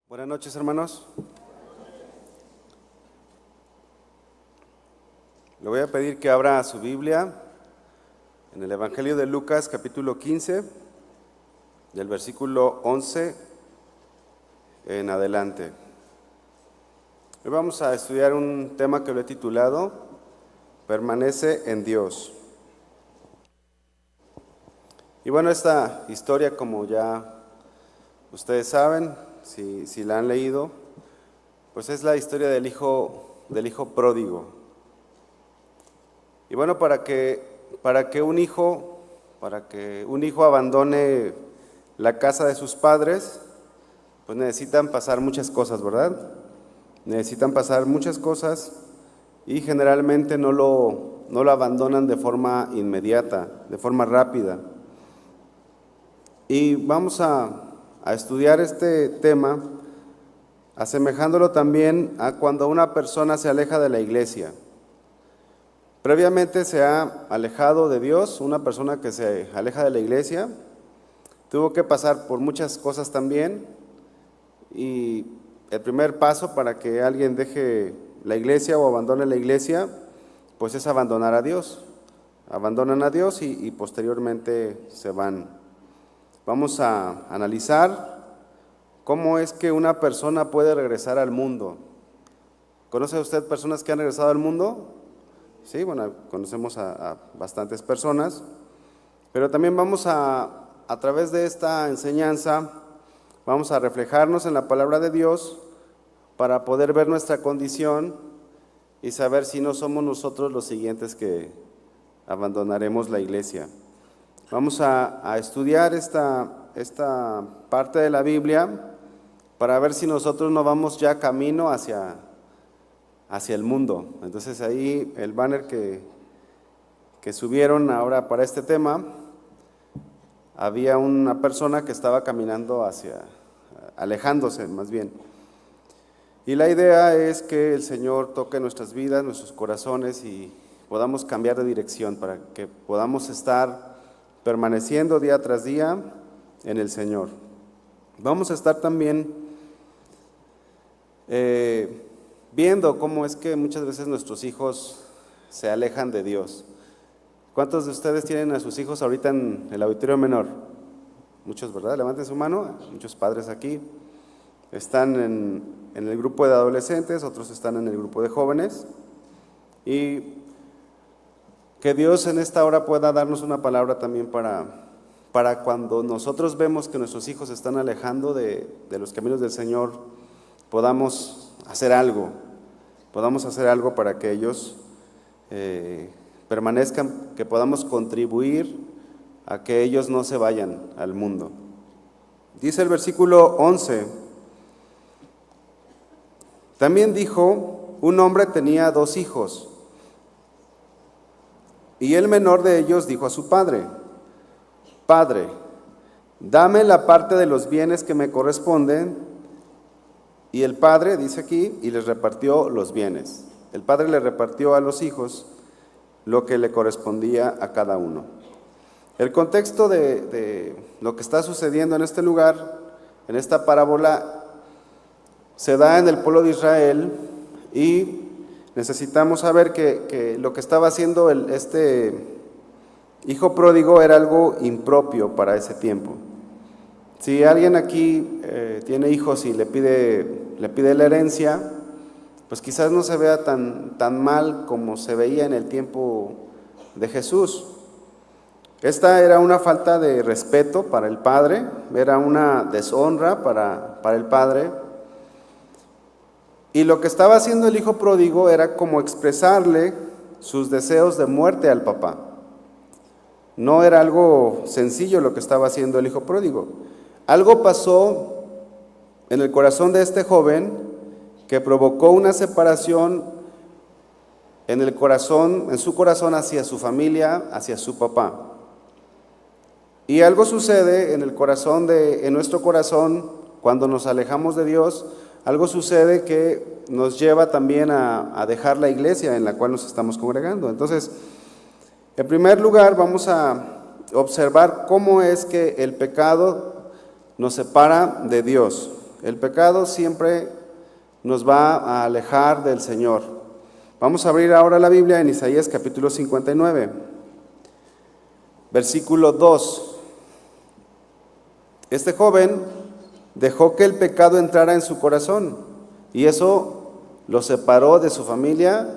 Buenas noches, hermanos. Le voy a pedir que abra su Biblia en el Evangelio de Lucas, capítulo 15, del versículo 11 en adelante. Hoy vamos a estudiar un tema que lo he titulado Permanece en Dios. Y bueno, esta historia, como ya ustedes saben, si la han leído, pues es la historia del hijo pródigo. Y bueno, para que un hijo abandone la casa de sus padres, pues necesitan pasar muchas cosas, ¿verdad? Necesitan pasar muchas cosas y generalmente no lo abandonan de forma inmediata, de forma rápida. Y vamos a estudiar este tema, asemejándolo también a cuando una persona se aleja de la iglesia. Previamente se ha alejado de Dios, una persona que se aleja de la iglesia, tuvo que pasar por muchas cosas también, y el primer paso para que alguien deje la iglesia o abandone la iglesia, pues es abandonar a Dios. Abandonan a Dios y posteriormente se van. Vamos a analizar cómo es que una persona puede regresar al mundo. ¿Conoce usted personas que han regresado al mundo? Sí, bueno, conocemos a bastantes personas, pero también vamos a través de esta enseñanza, vamos a reflejarnos en la palabra de Dios para poder ver nuestra condición y saber si no somos nosotros los siguientes que abandonaremos la iglesia. Vamos a estudiar esta parte de la Biblia para ver si nosotros no vamos ya camino hacia el mundo. Entonces ahí el banner que subieron ahora para este tema, había una persona que estaba caminando alejándose más bien. Y la idea es que el Señor toque nuestras vidas, nuestros corazones y podamos cambiar de dirección para que podamos estar permaneciendo día tras día en el Señor. Vamos a estar también viendo cómo es que muchas veces nuestros hijos se alejan de Dios. ¿Cuántos de ustedes tienen a sus hijos ahorita en el auditorio menor? Muchos, ¿verdad? Levanten su mano. Muchos padres aquí. Están en el grupo de adolescentes, otros están en el grupo de jóvenes. Y que Dios en esta hora pueda darnos una palabra también para cuando nosotros vemos que nuestros hijos se están alejando de los caminos del Señor, podamos hacer algo para que ellos permanezcan, que podamos contribuir a que ellos no se vayan al mundo. Dice el versículo 11, también dijo, un hombre tenía 2 hijos, y el menor de ellos dijo a su padre, Padre, dame la parte de los bienes que me corresponden. Y el padre, dice aquí, y les repartió los bienes. El padre le repartió a los hijos lo que le correspondía a cada uno. El contexto de lo que está sucediendo en este lugar, en esta parábola, se da en el pueblo de Israel y necesitamos saber que lo que estaba haciendo este hijo pródigo era algo impropio para ese tiempo. Si alguien aquí tiene hijos y le pide la herencia, pues quizás no se vea tan mal como se veía en el tiempo de Jesús. Esta era una falta de respeto para el padre, era una deshonra para el padre. Y lo que estaba haciendo el hijo pródigo era como expresarle sus deseos de muerte al papá. No era algo sencillo lo que estaba haciendo el hijo pródigo. Algo pasó en el corazón de este joven que provocó una separación en su corazón hacia su familia, hacia su papá. Y algo sucede en nuestro corazón cuando nos alejamos de Dios. Algo sucede que nos lleva también a dejar la iglesia en la cual nos estamos congregando. Entonces, en primer lugar, vamos a observar cómo es que el pecado nos separa de Dios. El pecado siempre nos va a alejar del Señor. Vamos a abrir ahora la Biblia en Isaías capítulo 59, versículo 2. Este joven dejó que el pecado entrara en su corazón y eso lo separó de su familia,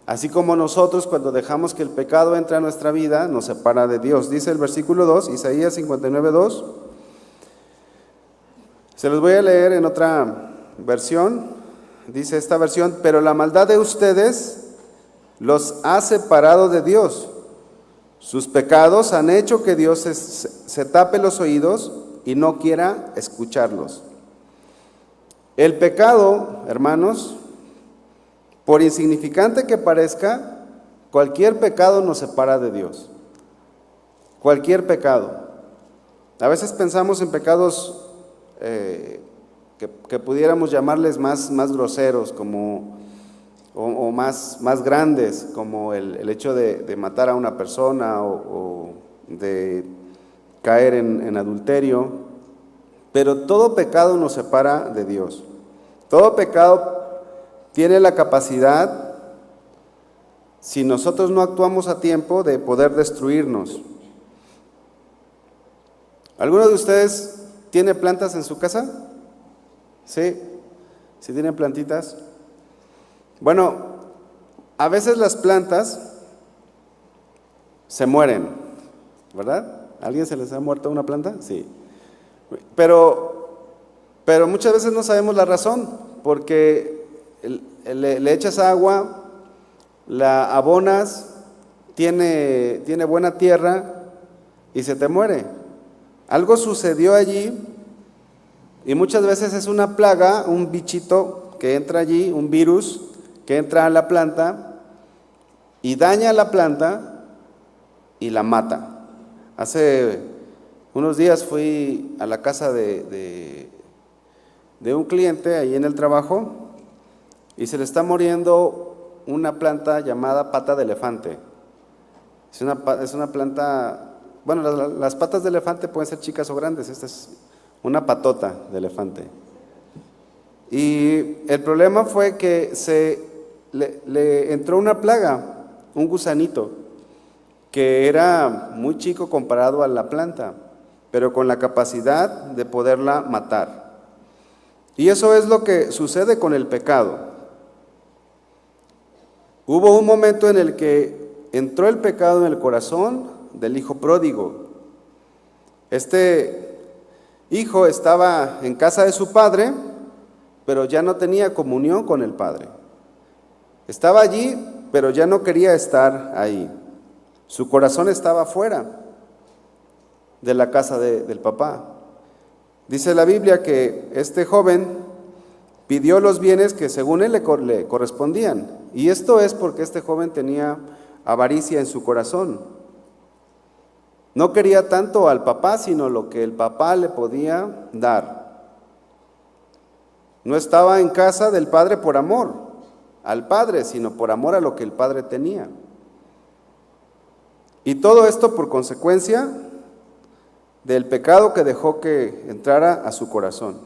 así como nosotros cuando dejamos que el pecado entre a nuestra vida, nos separa de Dios. Dice el versículo 2, Isaías 59, 2. Se los voy a leer en otra versión. Dice esta versión: pero la maldad de ustedes los ha separado de Dios. Sus pecados han hecho que Dios se tape los oídos y no quiera escucharlos. El pecado, hermanos, por insignificante que parezca, cualquier pecado nos separa de Dios. Cualquier pecado. A veces pensamos en pecados que pudiéramos llamarles más groseros, como, o más grandes, como el hecho de matar a una persona o de caer en adulterio. Pero todo pecado nos separa de Dios. Todo pecado tiene la capacidad, si nosotros no actuamos a tiempo, de poder destruirnos. ¿Alguno de ustedes tiene plantas en su casa? ¿Sí? ¿Sí tienen plantitas? Bueno, a veces las plantas se mueren, ¿verdad? ¿A alguien se les ha muerto una planta? Sí. Pero muchas veces no sabemos la razón, porque le echas agua, la abonas, tiene buena tierra y se te muere. Algo sucedió allí y muchas veces es una plaga, un bichito que entra allí, un virus que entra a la planta y daña a la planta y la mata. Hace unos días fui a la casa de un cliente ahí en el trabajo y se le está muriendo una planta llamada pata de elefante. Es una planta, bueno, las patas de elefante pueden ser chicas o grandes, esta es una patota de elefante. Y el problema fue que le entró una plaga, un gusanito, que era muy chico comparado a la planta, pero con la capacidad de poderla matar. Y eso es lo que sucede con el pecado. Hubo un momento en el que entró el pecado en el corazón del hijo pródigo. Este hijo estaba en casa de su padre, pero ya no tenía comunión con el padre. Estaba allí, pero ya no quería estar ahí. Su corazón estaba fuera de la casa del papá. Dice la Biblia que este joven pidió los bienes que según él le correspondían. Y esto es porque este joven tenía avaricia en su corazón. No quería tanto al papá, sino lo que el papá le podía dar. No estaba en casa del padre por amor al padre, sino por amor a lo que el padre tenía. Y todo esto por consecuencia del pecado que dejó que entrara a su corazón.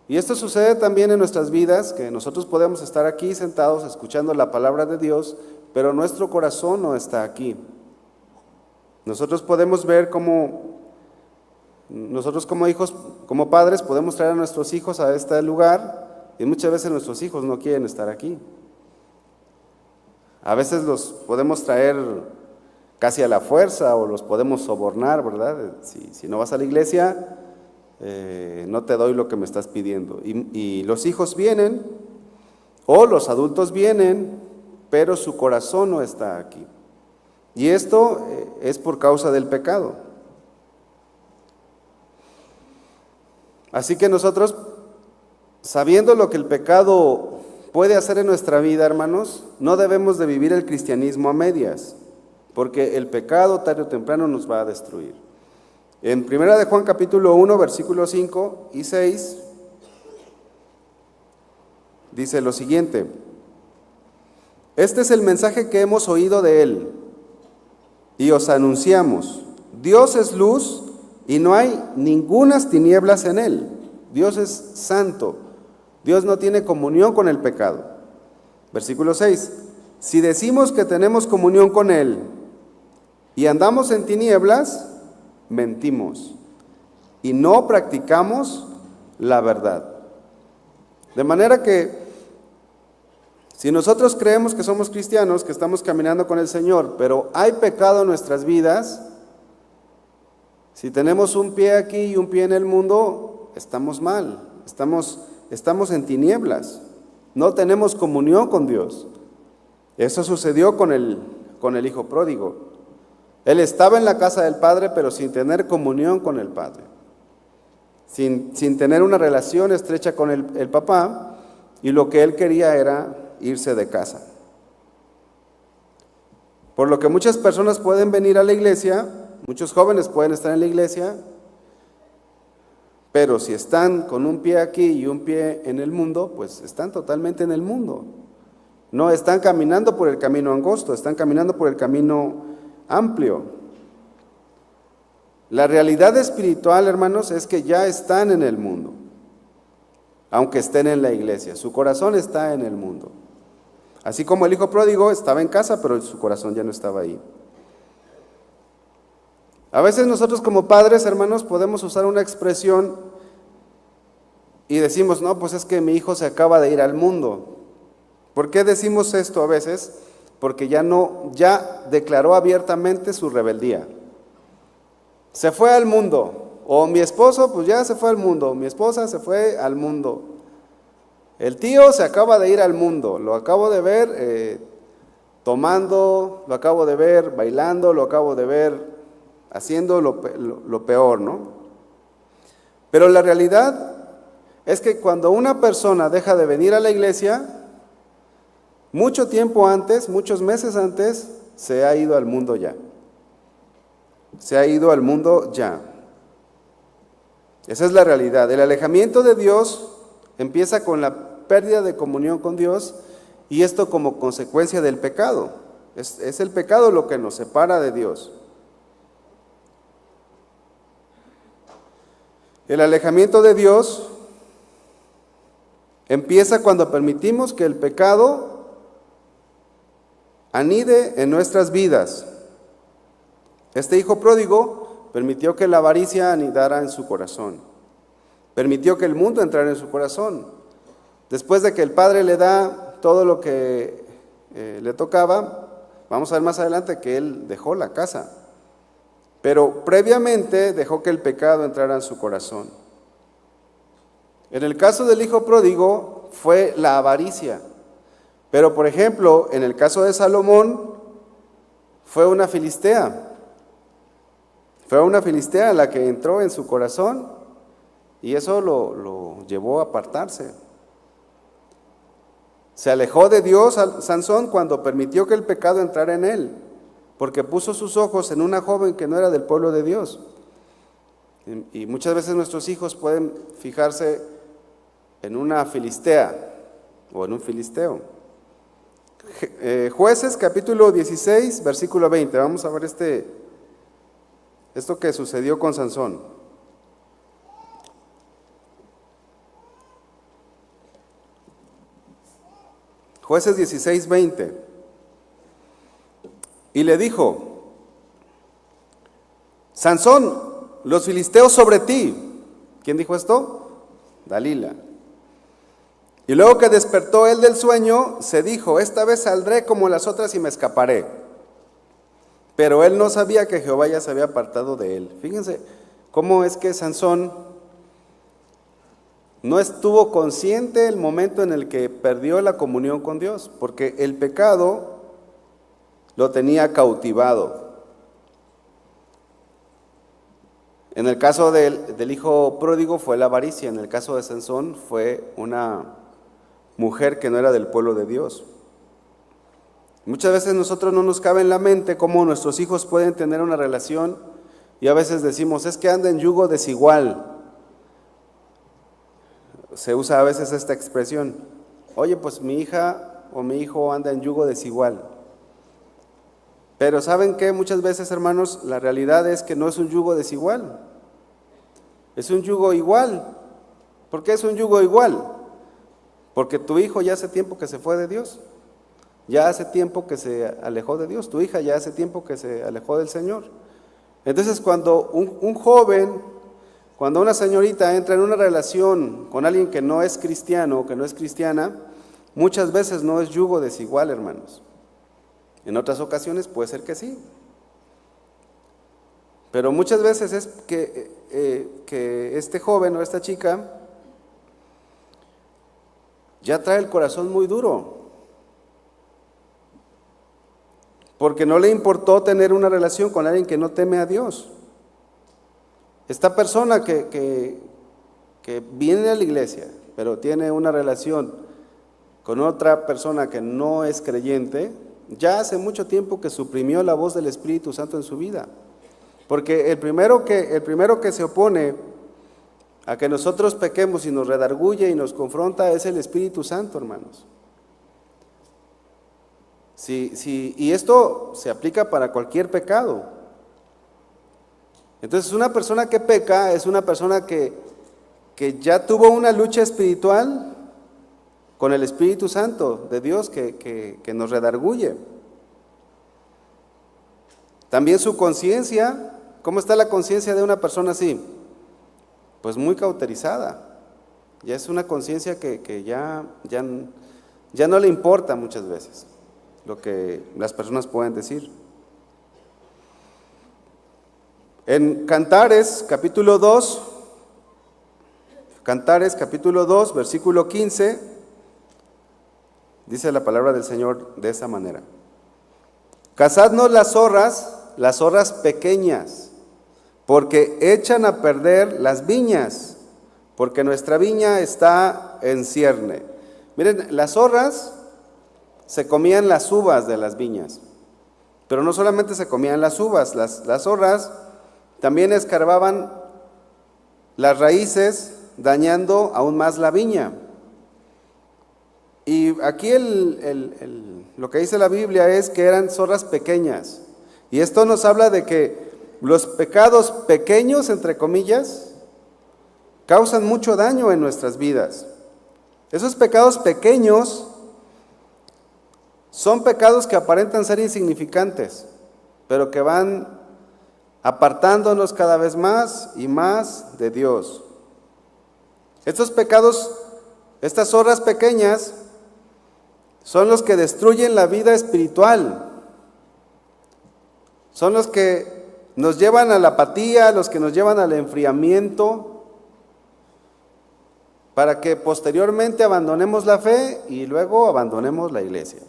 Y esto sucede también en nuestras vidas, que nosotros podemos estar aquí sentados escuchando la palabra de Dios, pero nuestro corazón no está aquí. Nosotros podemos ver cómo nosotros como hijos, como padres, podemos traer a nuestros hijos a este lugar y muchas veces nuestros hijos no quieren estar aquí. A veces los podemos traer casi a la fuerza o los podemos sobornar, ¿verdad? Si no vas a la iglesia, no te doy lo que me estás pidiendo. Y los hijos vienen o los adultos vienen, pero su corazón no está aquí. Y esto es por causa del pecado. Así que nosotros, sabiendo lo que el pecado puede hacer en nuestra vida, hermanos, no debemos de vivir el cristianismo a medias, porque el pecado tarde o temprano nos va a destruir. En 1 de Juan capítulo 1, versículos 5 y 6, dice lo siguiente: este es el mensaje que hemos oído de él y os anunciamos: Dios es luz y no hay ningunas tinieblas en él. Dios es santo. Dios no tiene comunión con el pecado. Versículo 6. Si decimos que tenemos comunión con Él y andamos en tinieblas, mentimos y no practicamos la verdad. De manera que si nosotros creemos que somos cristianos, que estamos caminando con el Señor, pero hay pecado en nuestras vidas, si tenemos un pie aquí y un pie en el mundo, estamos mal, estamos en tinieblas, no tenemos comunión con Dios. Eso sucedió con el hijo pródigo. Él estaba en la casa del Padre, pero sin tener comunión con el Padre, sin tener una relación estrecha con el papá, y lo que él quería era irse de casa. Por lo que muchas personas pueden venir a la iglesia, muchos jóvenes pueden estar en la iglesia, pero si están con un pie aquí y un pie en el mundo, pues están totalmente en el mundo. No están caminando por el camino angosto, están caminando por el camino amplio. La realidad espiritual, hermanos, es que ya están en el mundo, aunque estén en la iglesia. Su corazón está en el mundo. Así como el hijo pródigo estaba en casa, pero su corazón ya no estaba ahí. A veces nosotros como padres, hermanos, podemos usar una expresión y decimos, no, pues es que mi hijo se acaba de ir al mundo. ¿Por qué decimos esto a veces? Porque ya declaró abiertamente su rebeldía. Se fue al mundo. O mi esposo, pues ya se fue al mundo. Mi esposa se fue al mundo. El tío se acaba de ir al mundo. Lo acabo de ver tomando, lo acabo de ver bailando, lo acabo de ver haciendo lo peor, ¿no? Pero la realidad es que cuando una persona deja de venir a la iglesia, mucho tiempo antes, muchos meses antes, se ha ido al mundo ya. Se ha ido al mundo ya. Esa es la realidad. El alejamiento de Dios empieza con la pérdida de comunión con Dios, y esto como consecuencia del pecado. Es el pecado lo que nos separa de Dios. El alejamiento de Dios empieza cuando permitimos que el pecado anide en nuestras vidas. Este hijo pródigo permitió que la avaricia anidara en su corazón. Permitió que el mundo entrara en su corazón. Después de que el padre le da todo lo que le tocaba, vamos a ver más adelante que él dejó la casa. Pero previamente dejó que el pecado entrara en su corazón. En el caso del hijo pródigo fue la avaricia. Pero por ejemplo, en el caso de Salomón, fue una filistea. Fue una filistea la que entró en su corazón, y eso lo llevó a apartarse. Se alejó de Dios Sansón cuando permitió que el pecado entrara en él, porque puso sus ojos en una joven que no era del pueblo de Dios. Y muchas veces nuestros hijos pueden fijarse en una filistea o en un filisteo. Jueces capítulo 16, versículo 20. Vamos a ver esto que sucedió con Sansón. Jueces 16, 20. Y le dijo: Sansón, los filisteos sobre ti. ¿Quién dijo esto? Dalila. Y luego que despertó él del sueño, se dijo: esta vez saldré como las otras y me escaparé. Pero él no sabía que Jehová ya se había apartado de él. Fíjense cómo es que Sansón no estuvo consciente el momento en el que perdió la comunión con Dios, porque el pecado lo tenía cautivado. En el caso del hijo pródigo fue la avaricia, en el caso de Sansón fue una mujer que no era del pueblo de Dios. Muchas veces nosotros no nos cabe en la mente cómo nuestros hijos pueden tener una relación, y a veces decimos, es que anda en yugo desigual. Se usa a veces esta expresión: oye, pues mi hija o mi hijo anda en yugo desigual. Pero ¿saben qué? Muchas veces, hermanos, la realidad es que no es un yugo desigual, es un yugo igual. ¿Por qué es un yugo igual? Porque tu hijo ya hace tiempo que se fue de Dios. Ya hace tiempo que se alejó de Dios. Tu hija ya hace tiempo que se alejó del Señor. Entonces, cuando un joven, cuando una señorita entra en una relación con alguien que no es cristiano o que no es cristiana, muchas veces no es yugo desigual, hermanos. En otras ocasiones puede ser que sí. Pero muchas veces es que este joven o esta chica ya trae el corazón muy duro, porque no le importó tener una relación con alguien que no teme a Dios. Esta persona que viene a la iglesia, pero tiene una relación con otra persona que no es creyente, ya hace mucho tiempo que suprimió la voz del Espíritu Santo en su vida. Porque el primero que se opone a que nosotros pequemos y nos redarguye y nos confronta es el Espíritu Santo, hermanos. Y esto se aplica para cualquier pecado. Entonces, una persona que peca es una persona que ya tuvo una lucha espiritual con el Espíritu Santo de Dios que nos redarguye. También su conciencia. ¿Cómo está la conciencia de una persona así? Pues muy cauterizada. Ya es una conciencia que ya no le importa muchas veces lo que las personas pueden decir. En Cantares capítulo 2, versículo 15, dice la palabra del Señor de esa manera: cazadnos las zorras pequeñas, porque echan a perder las viñas, porque nuestra viña está en cierne. Miren, las zorras se comían las uvas de las viñas, pero no solamente se comían las uvas, las zorras también escarbaban las raíces, dañando aún más la viña. Y aquí lo que dice la Biblia es que eran zorras pequeñas, y esto nos habla de que los pecados pequeños, entre comillas, causan mucho daño en nuestras vidas. Esos pecados pequeños son pecados que aparentan ser insignificantes, pero que van apartándonos cada vez más y más de Dios. Estos pecados, estas zorras pequeñas, son los que destruyen la vida espiritual. Son los que nos llevan a la apatía, los que nos llevan al enfriamiento, para que posteriormente abandonemos la fe y luego abandonemos la iglesia.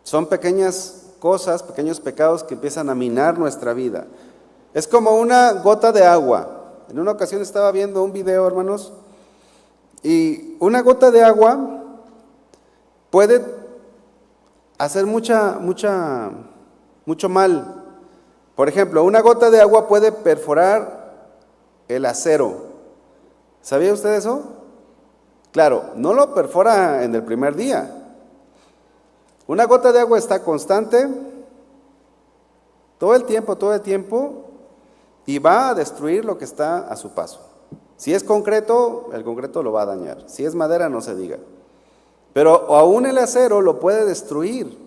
Son pequeñas cosas, pequeños pecados que empiezan a minar nuestra vida. Es como una gota de agua. En una ocasión estaba viendo un video, hermanos, y una gota de agua puede hacer mucho mal. Por ejemplo, una gota de agua puede perforar el acero. ¿Sabía usted eso? Claro, no lo perfora en el primer día. Una gota de agua está constante todo el tiempo, y va a destruir lo que está a su paso. Si es concreto, el concreto lo va a dañar. Si es madera, no se diga. Pero aún el acero lo puede destruir.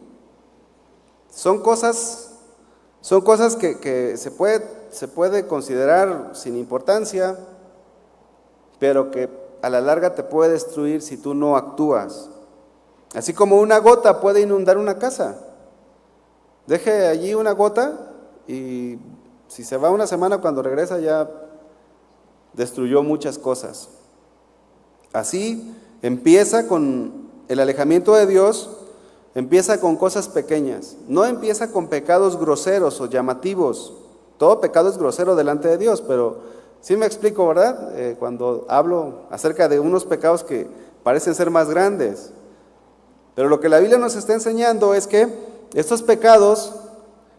Son cosas que se puede considerar sin importancia, pero que a la larga te puede destruir si tú no actúas. Así como una gota puede inundar una casa. Deje allí una gota y si se va una semana, cuando regresa ya destruyó muchas cosas. Así empieza con el alejamiento de Dios, empieza con cosas pequeñas. No empieza con pecados groseros o llamativos. Todo pecado es grosero delante de Dios, pero sí me explico, ¿verdad? Cuando hablo acerca de unos pecados que parecen ser más grandes. Pero lo que la Biblia nos está enseñando es que estos pecados,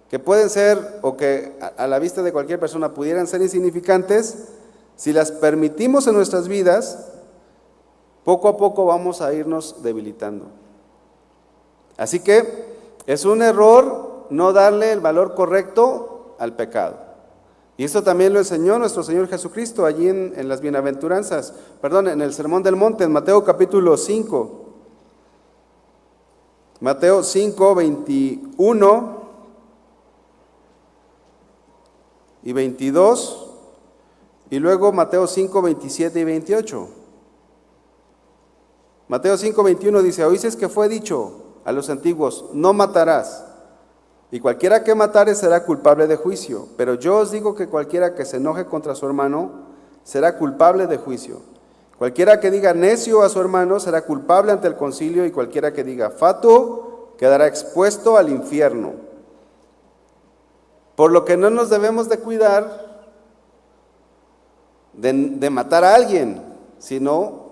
que pueden ser, o que a la vista de cualquier persona pudieran ser insignificantes, si las permitimos en nuestras vidas, poco a poco vamos a irnos debilitando. Así que es un error no darle el valor correcto al pecado. Y esto también lo enseñó nuestro Señor Jesucristo allí en las bienaventuranzas, en el Sermón del Monte, en Mateo capítulo 5. Mateo 5, 21 y 22, y luego Mateo 5, 27 y 28. Mateo 5, 21 dice: oísteis que fue dicho a los antiguos, no matarás, y cualquiera que matare será culpable de juicio. Pero yo os digo que cualquiera que se enoje contra su hermano será culpable de juicio. Cualquiera que diga necio a su hermano será culpable ante el concilio, y cualquiera que diga fatuo quedará expuesto al infierno. Por lo que no nos debemos de cuidar de matar a alguien, sino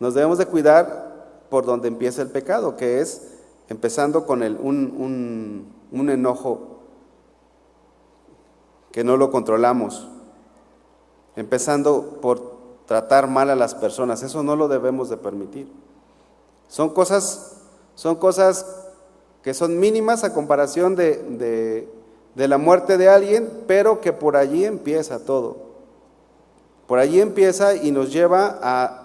nos debemos de cuidar por donde empieza el pecado, que es empezando con un enojo que no lo controlamos, empezando por tratar mal a las personas. Eso no lo debemos de permitir. Son cosas que son mínimas a comparación de la muerte de alguien, pero que por allí empieza todo. Por allí empieza y nos lleva a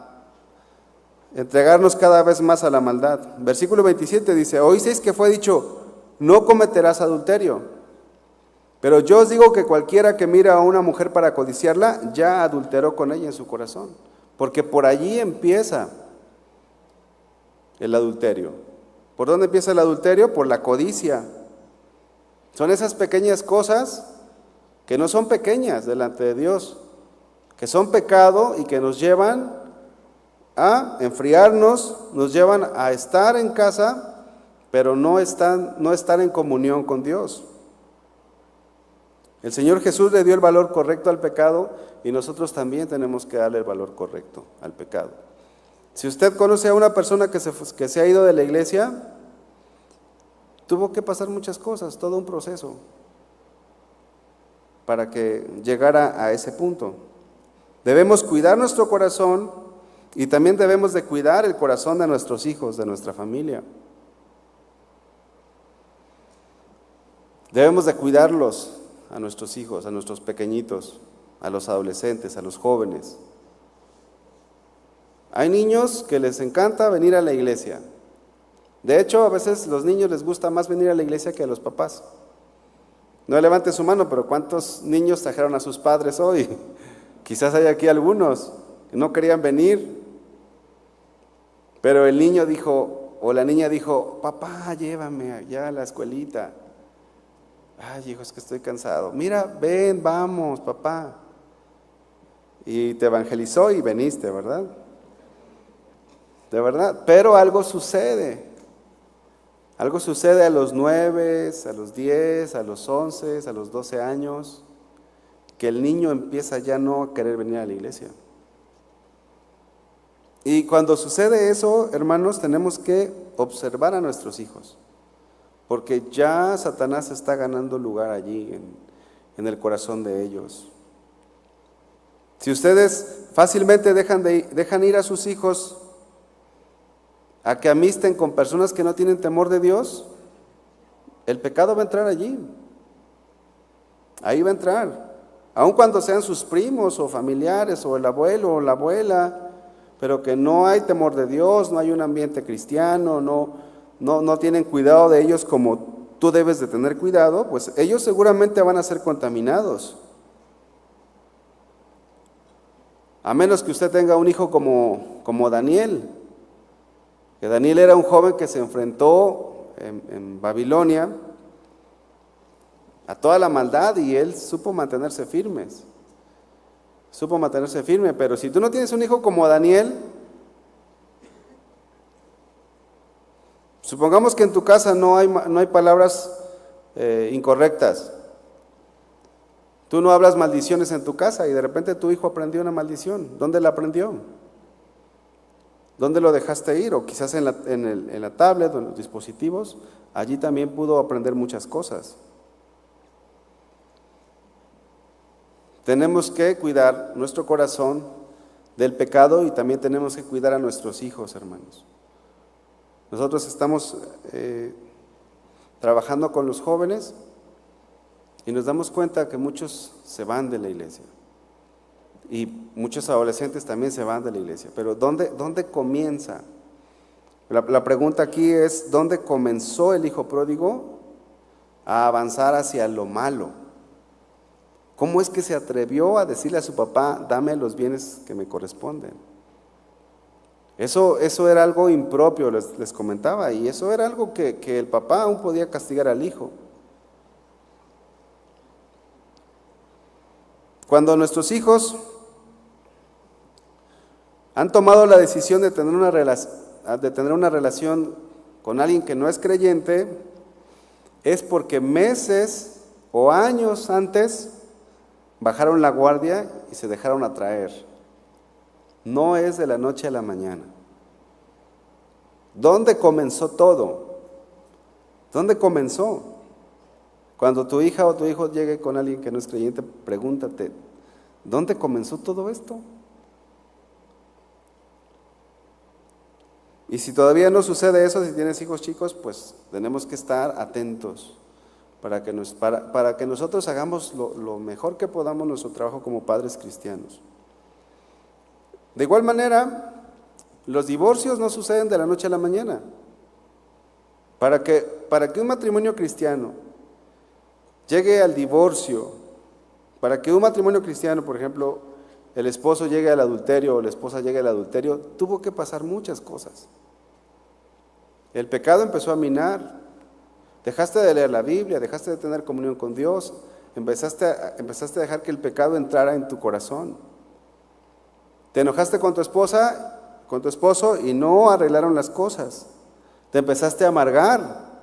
entregarnos cada vez más a la maldad. Versículo 27 dice: oísteis que fue dicho, no cometerás adulterio. Pero yo os digo que cualquiera que mira a una mujer para codiciarla, ya adulteró con ella en su corazón. Porque por allí empieza el adulterio. ¿Por dónde empieza el adulterio? Por la codicia. Son esas pequeñas cosas que no son pequeñas delante de Dios, que son pecado y que nos llevan a enfriarnos, nos llevan a estar en casa, pero no estar en comunión con Dios. El Señor Jesús le dio el valor correcto al pecado y nosotros también tenemos que darle el valor correcto al pecado. Si usted conoce a una persona que se ha ido de la iglesia, tuvo que pasar muchas cosas, todo un proceso para que llegara a ese punto. Debemos cuidar nuestro corazón y también debemos de cuidar el corazón de nuestros hijos, de nuestra familia. Debemos de cuidarlos a nuestros hijos, a nuestros pequeñitos, a los adolescentes, a los jóvenes. Hay niños que les encanta venir a la iglesia. De hecho, a veces a los niños les gusta más venir a la iglesia que a los papás. No levante su mano, pero ¿cuántos niños trajeron a sus padres hoy? Quizás hay aquí algunos que no querían venir, pero el niño dijo, o la niña dijo: papá, llévame allá a la escuelita. Ay, hijo, es que estoy cansado. Mira, ven, vamos, papá. Y te evangelizó y veniste, ¿verdad? De verdad, pero algo sucede. Algo sucede a los 9, a los 10, a los 11, a los 12 años, que el niño empieza ya no a querer venir a la iglesia. Y cuando sucede eso, hermanos, tenemos que observar a nuestros hijos, porque ya Satanás está ganando lugar allí en el corazón de ellos. Si ustedes fácilmente dejan ir a sus hijos a que amisten con personas que no tienen temor de Dios, el pecado va a entrar allí. Ahí va a entrar. Aun cuando sean sus primos o familiares o el abuelo o la abuela, pero que no hay temor de Dios, no hay un ambiente cristiano, no tienen cuidado de ellos como tú debes de tener cuidado, pues ellos seguramente van a ser contaminados. A menos que usted tenga un hijo como Daniel, que Daniel era un joven que se enfrentó en Babilonia a toda la maldad y él supo mantenerse firme, pero si tú no tienes un hijo como Daniel, supongamos que en tu casa no hay palabras incorrectas, tú no hablas maldiciones en tu casa y de repente tu hijo aprendió una maldición. ¿Dónde la aprendió? ¿Dónde lo dejaste ir? O quizás en la tablet o en los dispositivos, allí también pudo aprender muchas cosas. Tenemos que cuidar nuestro corazón del pecado y también tenemos que cuidar a nuestros hijos, hermanos. Nosotros estamos trabajando con los jóvenes Y nos damos cuenta que muchos se van de la iglesia. Y muchos adolescentes también se van de la iglesia. Pero ¿dónde comienza? La pregunta aquí es, ¿dónde comenzó el hijo pródigo a avanzar hacia lo malo? ¿Cómo es que se atrevió a decirle a su papá, dame los bienes que me corresponden? Eso era algo impropio, les comentaba, y eso era algo que el papá aún podía castigar al hijo. Cuando nuestros hijos han tomado la decisión de tener una relación con alguien que no es creyente, es porque meses o años antes bajaron la guardia y se dejaron atraer. No es de la noche a la mañana. ¿Dónde comenzó todo? ¿Dónde comenzó? Cuando tu hija o tu hijo llegue con alguien que no es creyente, pregúntate, ¿dónde comenzó todo esto? Y si todavía no sucede eso, si tienes hijos chicos, pues tenemos que estar atentos para que nosotros hagamos lo mejor que podamos nuestro trabajo como padres cristianos. De igual manera, los divorcios no suceden de la noche a la mañana. Para que un matrimonio cristiano llegue al divorcio, para que un matrimonio cristiano, por ejemplo, el esposo llegue al adulterio o la esposa llegue al adulterio, tuvo que pasar muchas cosas. El pecado empezó a minar, dejaste de leer la Biblia, dejaste de tener comunión con Dios, empezaste a dejar que el pecado entrara en tu corazón. Te enojaste con tu esposa, con tu esposo y no arreglaron las cosas. Te empezaste a amargar.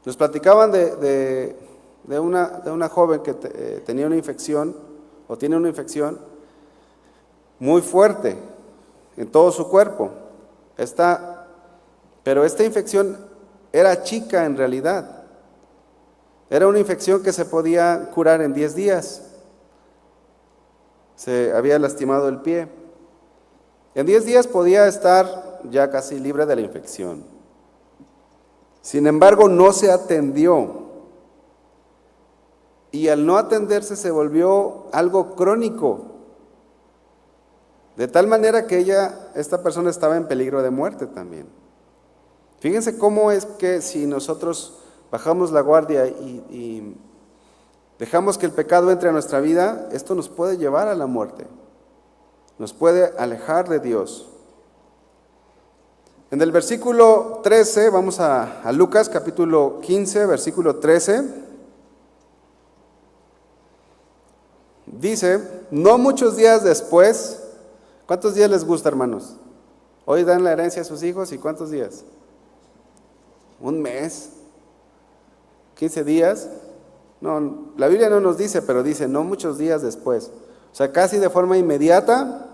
Nos platicaban de una joven que tenía una infección, o tiene una infección muy fuerte en todo su cuerpo. Pero esta infección era chica en realidad. Era una infección que se podía curar en 10 días. Se había lastimado el pie. En 10 días podía estar ya casi libre de la infección. Sin embargo, no se atendió. Y al no atenderse se volvió algo crónico. De tal manera que esta persona estaba en peligro de muerte también. Fíjense cómo es que si nosotros bajamos la guardia y dejamos que el pecado entre a nuestra vida, esto nos puede llevar a la muerte. Nos puede alejar de Dios. En el versículo 13, vamos a Lucas capítulo 15, versículo 13. Dice, no muchos días después, ¿cuántos días les gusta, hermanos? Hoy dan la herencia a sus hijos, ¿y cuántos días? ¿Un mes? ¿15 días? No, la Biblia no nos dice, pero dice, no muchos días después. O sea, casi de forma inmediata,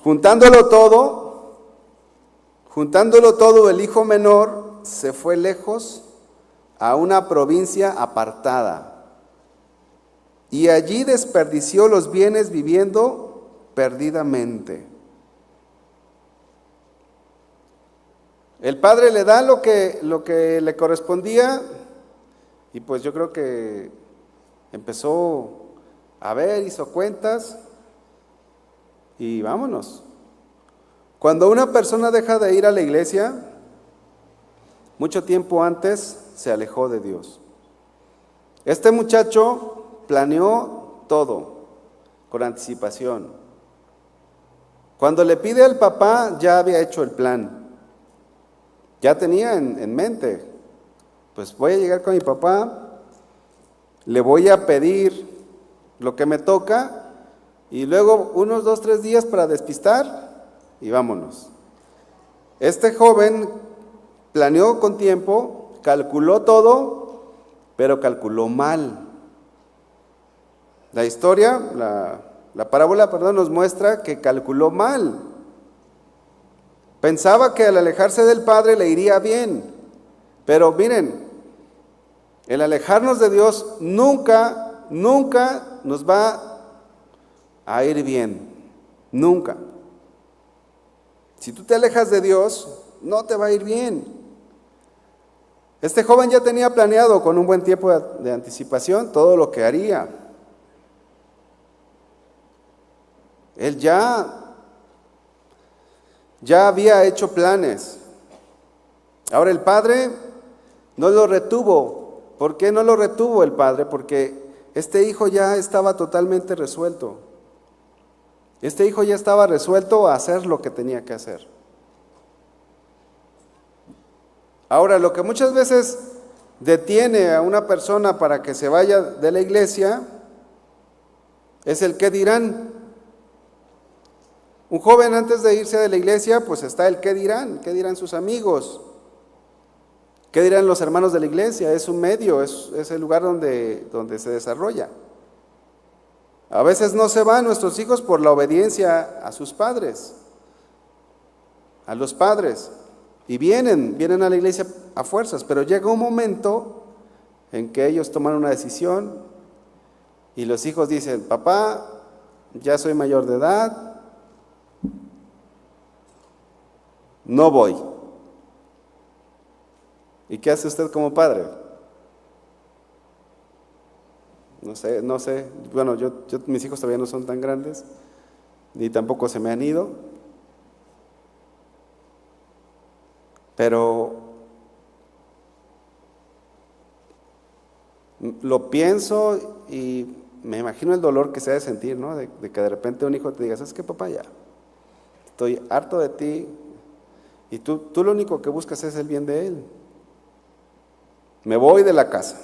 juntándolo todo, el hijo menor se fue lejos a una provincia apartada. Y allí desperdició los bienes viviendo perdidamente. El padre le da lo que le correspondía y pues yo creo que empezó a ver, hizo cuentas y vámonos. Cuando una persona deja de ir a la iglesia, mucho tiempo antes se alejó de Dios. Este muchacho planeó todo con anticipación. Cuando le pide al papá, ya había hecho el plan. Ya tenía en mente, pues voy a llegar con mi papá, le voy a pedir lo que me toca y luego unos 2, 3 días para despistar y vámonos. Este joven planeó con tiempo, calculó todo, pero calculó mal. La historia, la parábola, nos muestra que calculó mal. Pensaba que al alejarse del Padre le iría bien, pero miren, el alejarnos de Dios nunca nos va a ir bien, nunca. Si tú te alejas de Dios, no te va a ir bien. Este joven ya tenía planeado con un buen tiempo de anticipación todo lo que haría. Él ya había hecho planes. Ahora el padre no lo retuvo. ¿Por qué no lo retuvo el padre? Porque este hijo ya estaba totalmente resuelto. Este hijo ya estaba resuelto a hacer lo que tenía que hacer. Ahora, lo que muchas veces detiene a una persona para que se vaya de la iglesia es el qué dirán. Un joven antes de irse de la iglesia, pues está el qué dirán sus amigos, qué dirán los hermanos de la iglesia. Es un medio, es el lugar donde se desarrolla. A veces no se van nuestros hijos por la obediencia a sus padres, a los padres, y vienen a la iglesia a fuerzas, pero llega un momento en que ellos toman una decisión y los hijos dicen: papá, ya soy mayor de edad, no voy. ¿Y qué hace usted como padre? No sé, bueno, mis hijos todavía no son tan grandes, ni tampoco se me han ido, pero lo pienso y me imagino el dolor que se ha de sentir, ¿no? De que de repente un hijo te diga: ¿sabes qué, papá? Ya, estoy harto de ti, y tú lo único que buscas es el bien de él. Me voy de la casa.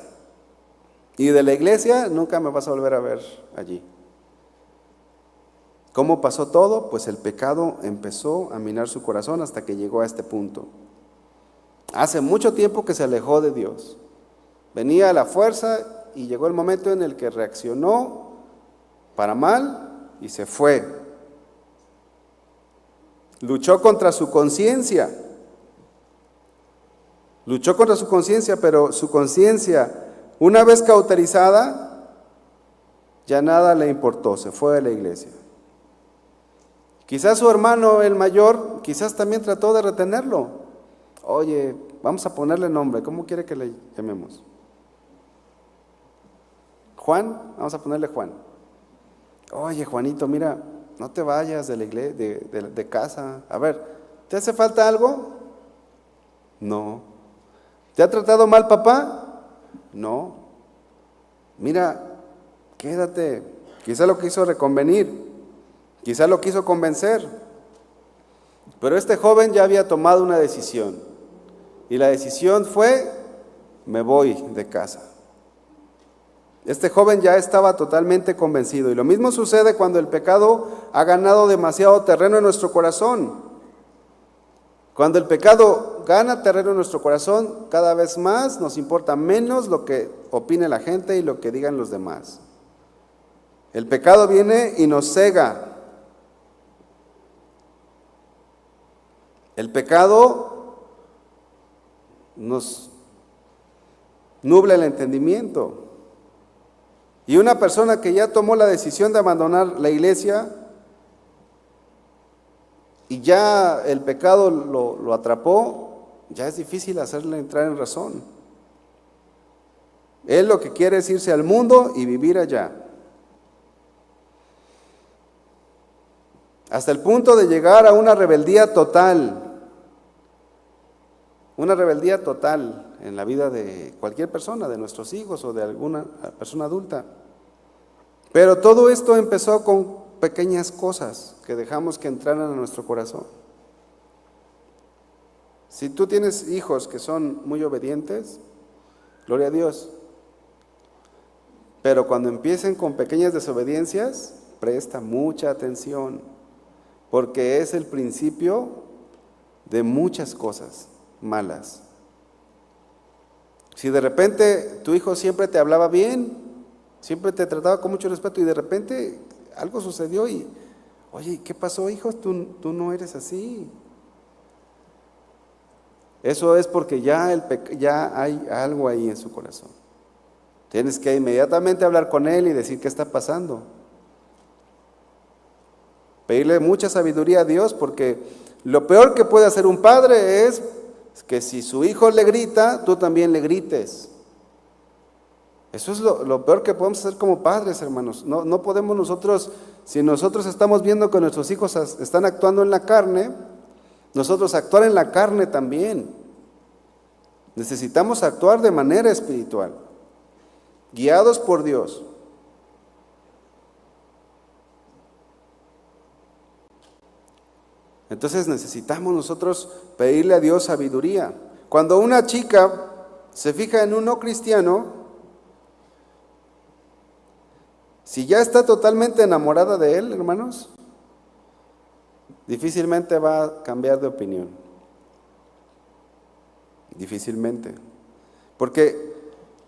Y de la iglesia nunca me vas a volver a ver allí. ¿Cómo pasó todo? Pues el pecado empezó a minar su corazón hasta que llegó a este punto. Hace mucho tiempo que se alejó de Dios. Venía a la fuerza y llegó el momento en el que reaccionó para mal y se fue. Luchó contra su conciencia. Pero su conciencia, una vez cauterizada, ya nada le importó, se fue de la iglesia. Quizás su hermano, el mayor, quizás también trató de retenerlo. Oye, vamos a ponerle nombre, ¿cómo quiere que le llamemos? Juan, vamos a ponerle Juan. Oye, Juanito, mira, no te vayas de la iglesia, de casa. A ver, ¿te hace falta algo? No. ¿Te ha tratado mal papá? No. Mira, quédate. Quizá lo quiso reconvenir, quizá lo quiso convencer, pero este joven ya había tomado una decisión, y la decisión fue: me voy de casa. Este joven ya estaba totalmente convencido, y lo mismo sucede cuando el pecado ha ganado demasiado terreno en nuestro corazón. Cuando el pecado gana terreno en nuestro corazón, cada vez más nos importa menos lo que opine la gente y lo que digan los demás. El pecado viene y nos cega. El pecado nos nubla el entendimiento. Y una persona que ya tomó la decisión de abandonar la iglesia y ya el pecado lo atrapó, ya es difícil hacerle entrar en razón. Él lo que quiere es irse al mundo y vivir allá. Hasta el punto de llegar a una rebeldía total. Una rebeldía total en la vida de cualquier persona, de nuestros hijos o de alguna persona adulta. Pero todo esto empezó con pequeñas cosas que dejamos que entraran a nuestro corazón. Si tú tienes hijos que son muy obedientes, gloria a Dios. Pero cuando empiecen con pequeñas desobediencias, presta mucha atención, porque es el principio de muchas cosas malas. Si de repente tu hijo siempre te hablaba bien, siempre te trataba con mucho respeto, y de repente algo sucedió y, oye, ¿qué pasó, hijo? Tú no eres así. Eso es porque ya hay algo ahí en su corazón. Tienes que inmediatamente hablar con él y decir qué está pasando. Pedirle mucha sabiduría a Dios, porque lo peor que puede hacer un padre es que si su hijo le grita, tú también le grites. Eso es lo peor que podemos hacer como padres, hermanos. No podemos nosotros, si nosotros estamos viendo que nuestros hijos están actuando en la carne, nosotros actuar en la carne también. Necesitamos actuar de manera espiritual, guiados por Dios. Entonces necesitamos nosotros pedirle a Dios sabiduría. Cuando una chica se fija en un no cristiano, si ya está totalmente enamorada de él, hermanos, difícilmente va a cambiar de opinión. Difícilmente. Porque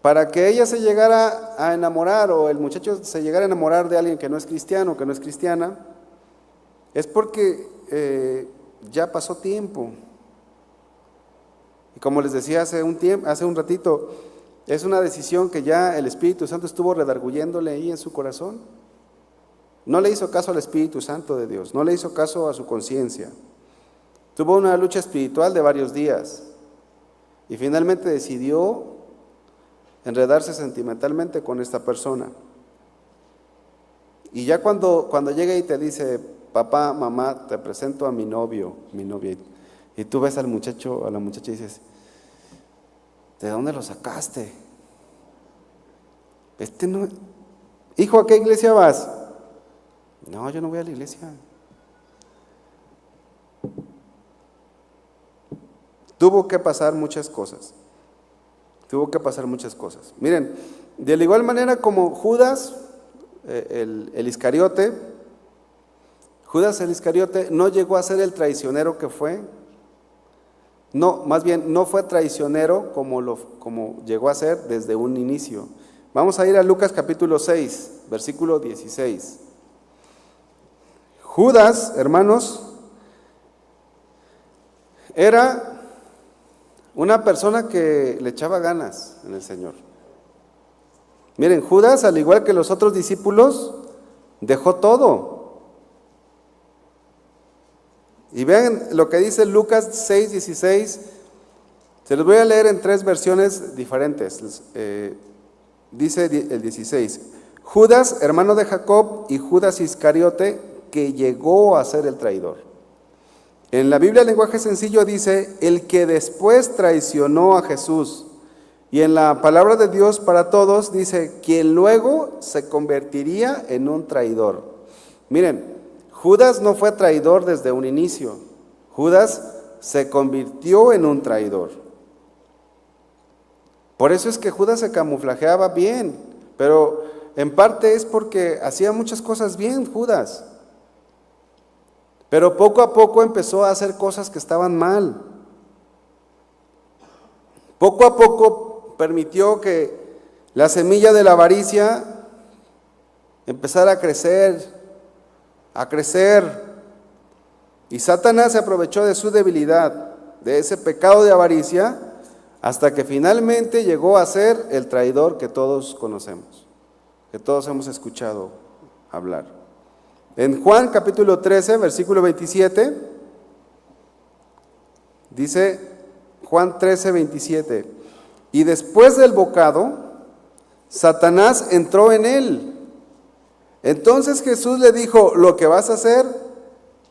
para que ella se llegara a enamorar o el muchacho se llegara a enamorar de alguien que no es cristiano, que no es cristiana, es porque ya pasó tiempo. Y como les decía hace un ratito, es una decisión que ya el Espíritu Santo estuvo redarguyéndole ahí en su corazón. No le hizo caso al Espíritu Santo de Dios, no le hizo caso a su conciencia. Tuvo una lucha espiritual de varios días y finalmente decidió enredarse sentimentalmente con esta persona. Y ya cuando llega y te dice, papá, mamá, te presento a mi novio, mi novia, y tú ves al muchacho, a la muchacha y dices, ¿de dónde lo sacaste? No. Hijo, ¿a qué iglesia vas? No, yo no voy a la iglesia. Tuvo que pasar muchas cosas. Miren, de la igual manera como Judas, el Iscariote, no llegó a ser el traicionero que fue. No, más bien no fue traicionero como llegó a ser desde un inicio. Vamos a ir a Lucas capítulo 6, versículo 16. Judas, hermanos, era una persona que le echaba ganas en el Señor. Miren, Judas, al igual que los otros discípulos, dejó todo. Y vean lo que dice Lucas 6, 16. Se los voy a leer en 3 versiones diferentes. Dice el 16. Judas, hermano de Jacob, y Judas Iscariote, que llegó a ser el traidor. En la Biblia, el lenguaje sencillo dice, el que después traicionó a Jesús. Y en la palabra de Dios para todos dice, quien luego se convertiría en un traidor. Miren, Judas no fue traidor desde un inicio. Judas se convirtió en un traidor. Por eso es que Judas se camuflajeaba bien, pero en parte es porque hacía muchas cosas bien Judas. Pero poco a poco empezó a hacer cosas que estaban mal. Poco a poco permitió que la semilla de la avaricia empezara a crecer. Y Satanás se aprovechó de su debilidad, de ese pecado de avaricia, hasta que finalmente llegó a ser el traidor que todos conocemos, que todos hemos escuchado hablar. En Juan capítulo 13, versículo 27, dice Juan 13, 27, y después del bocado, Satanás entró en él. Entonces Jesús le dijo, lo que vas a hacer,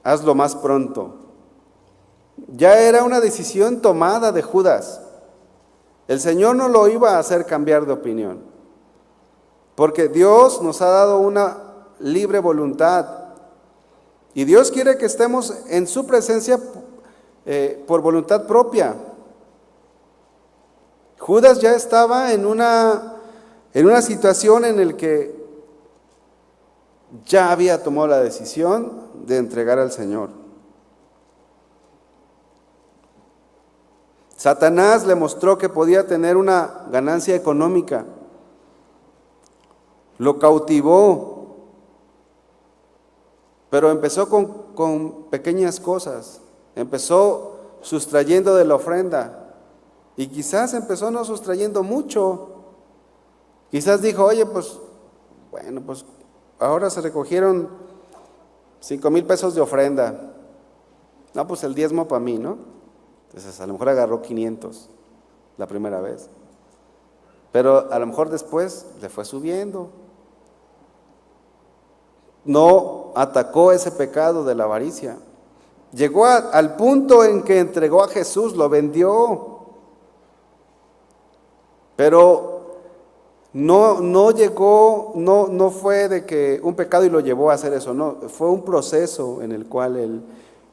hazlo más pronto. Ya era una decisión tomada de Judas. El Señor no lo iba a hacer cambiar de opinión, porque Dios nos ha dado una libre voluntad, y Dios quiere que estemos en su presencia por voluntad propia. Judas ya estaba en una situación en la que ya había tomado la decisión de entregar al Señor. Satanás le mostró que podía tener una ganancia económica. Lo cautivó, pero empezó con pequeñas cosas. Empezó sustrayendo de la ofrenda y quizás empezó no sustrayendo mucho. Quizás dijo, oye, pues ahora se recogieron 5,000 pesos de ofrenda. No, pues el diezmo para mí, ¿no? Entonces a lo mejor agarró 500 la primera vez, pero a lo mejor después le fue subiendo. No atacó ese pecado de la avaricia. Llegó al punto en que entregó a Jesús, lo vendió. Pero no llegó, no fue de que un pecado y lo llevó a hacer eso, no, fue un proceso en el cual él,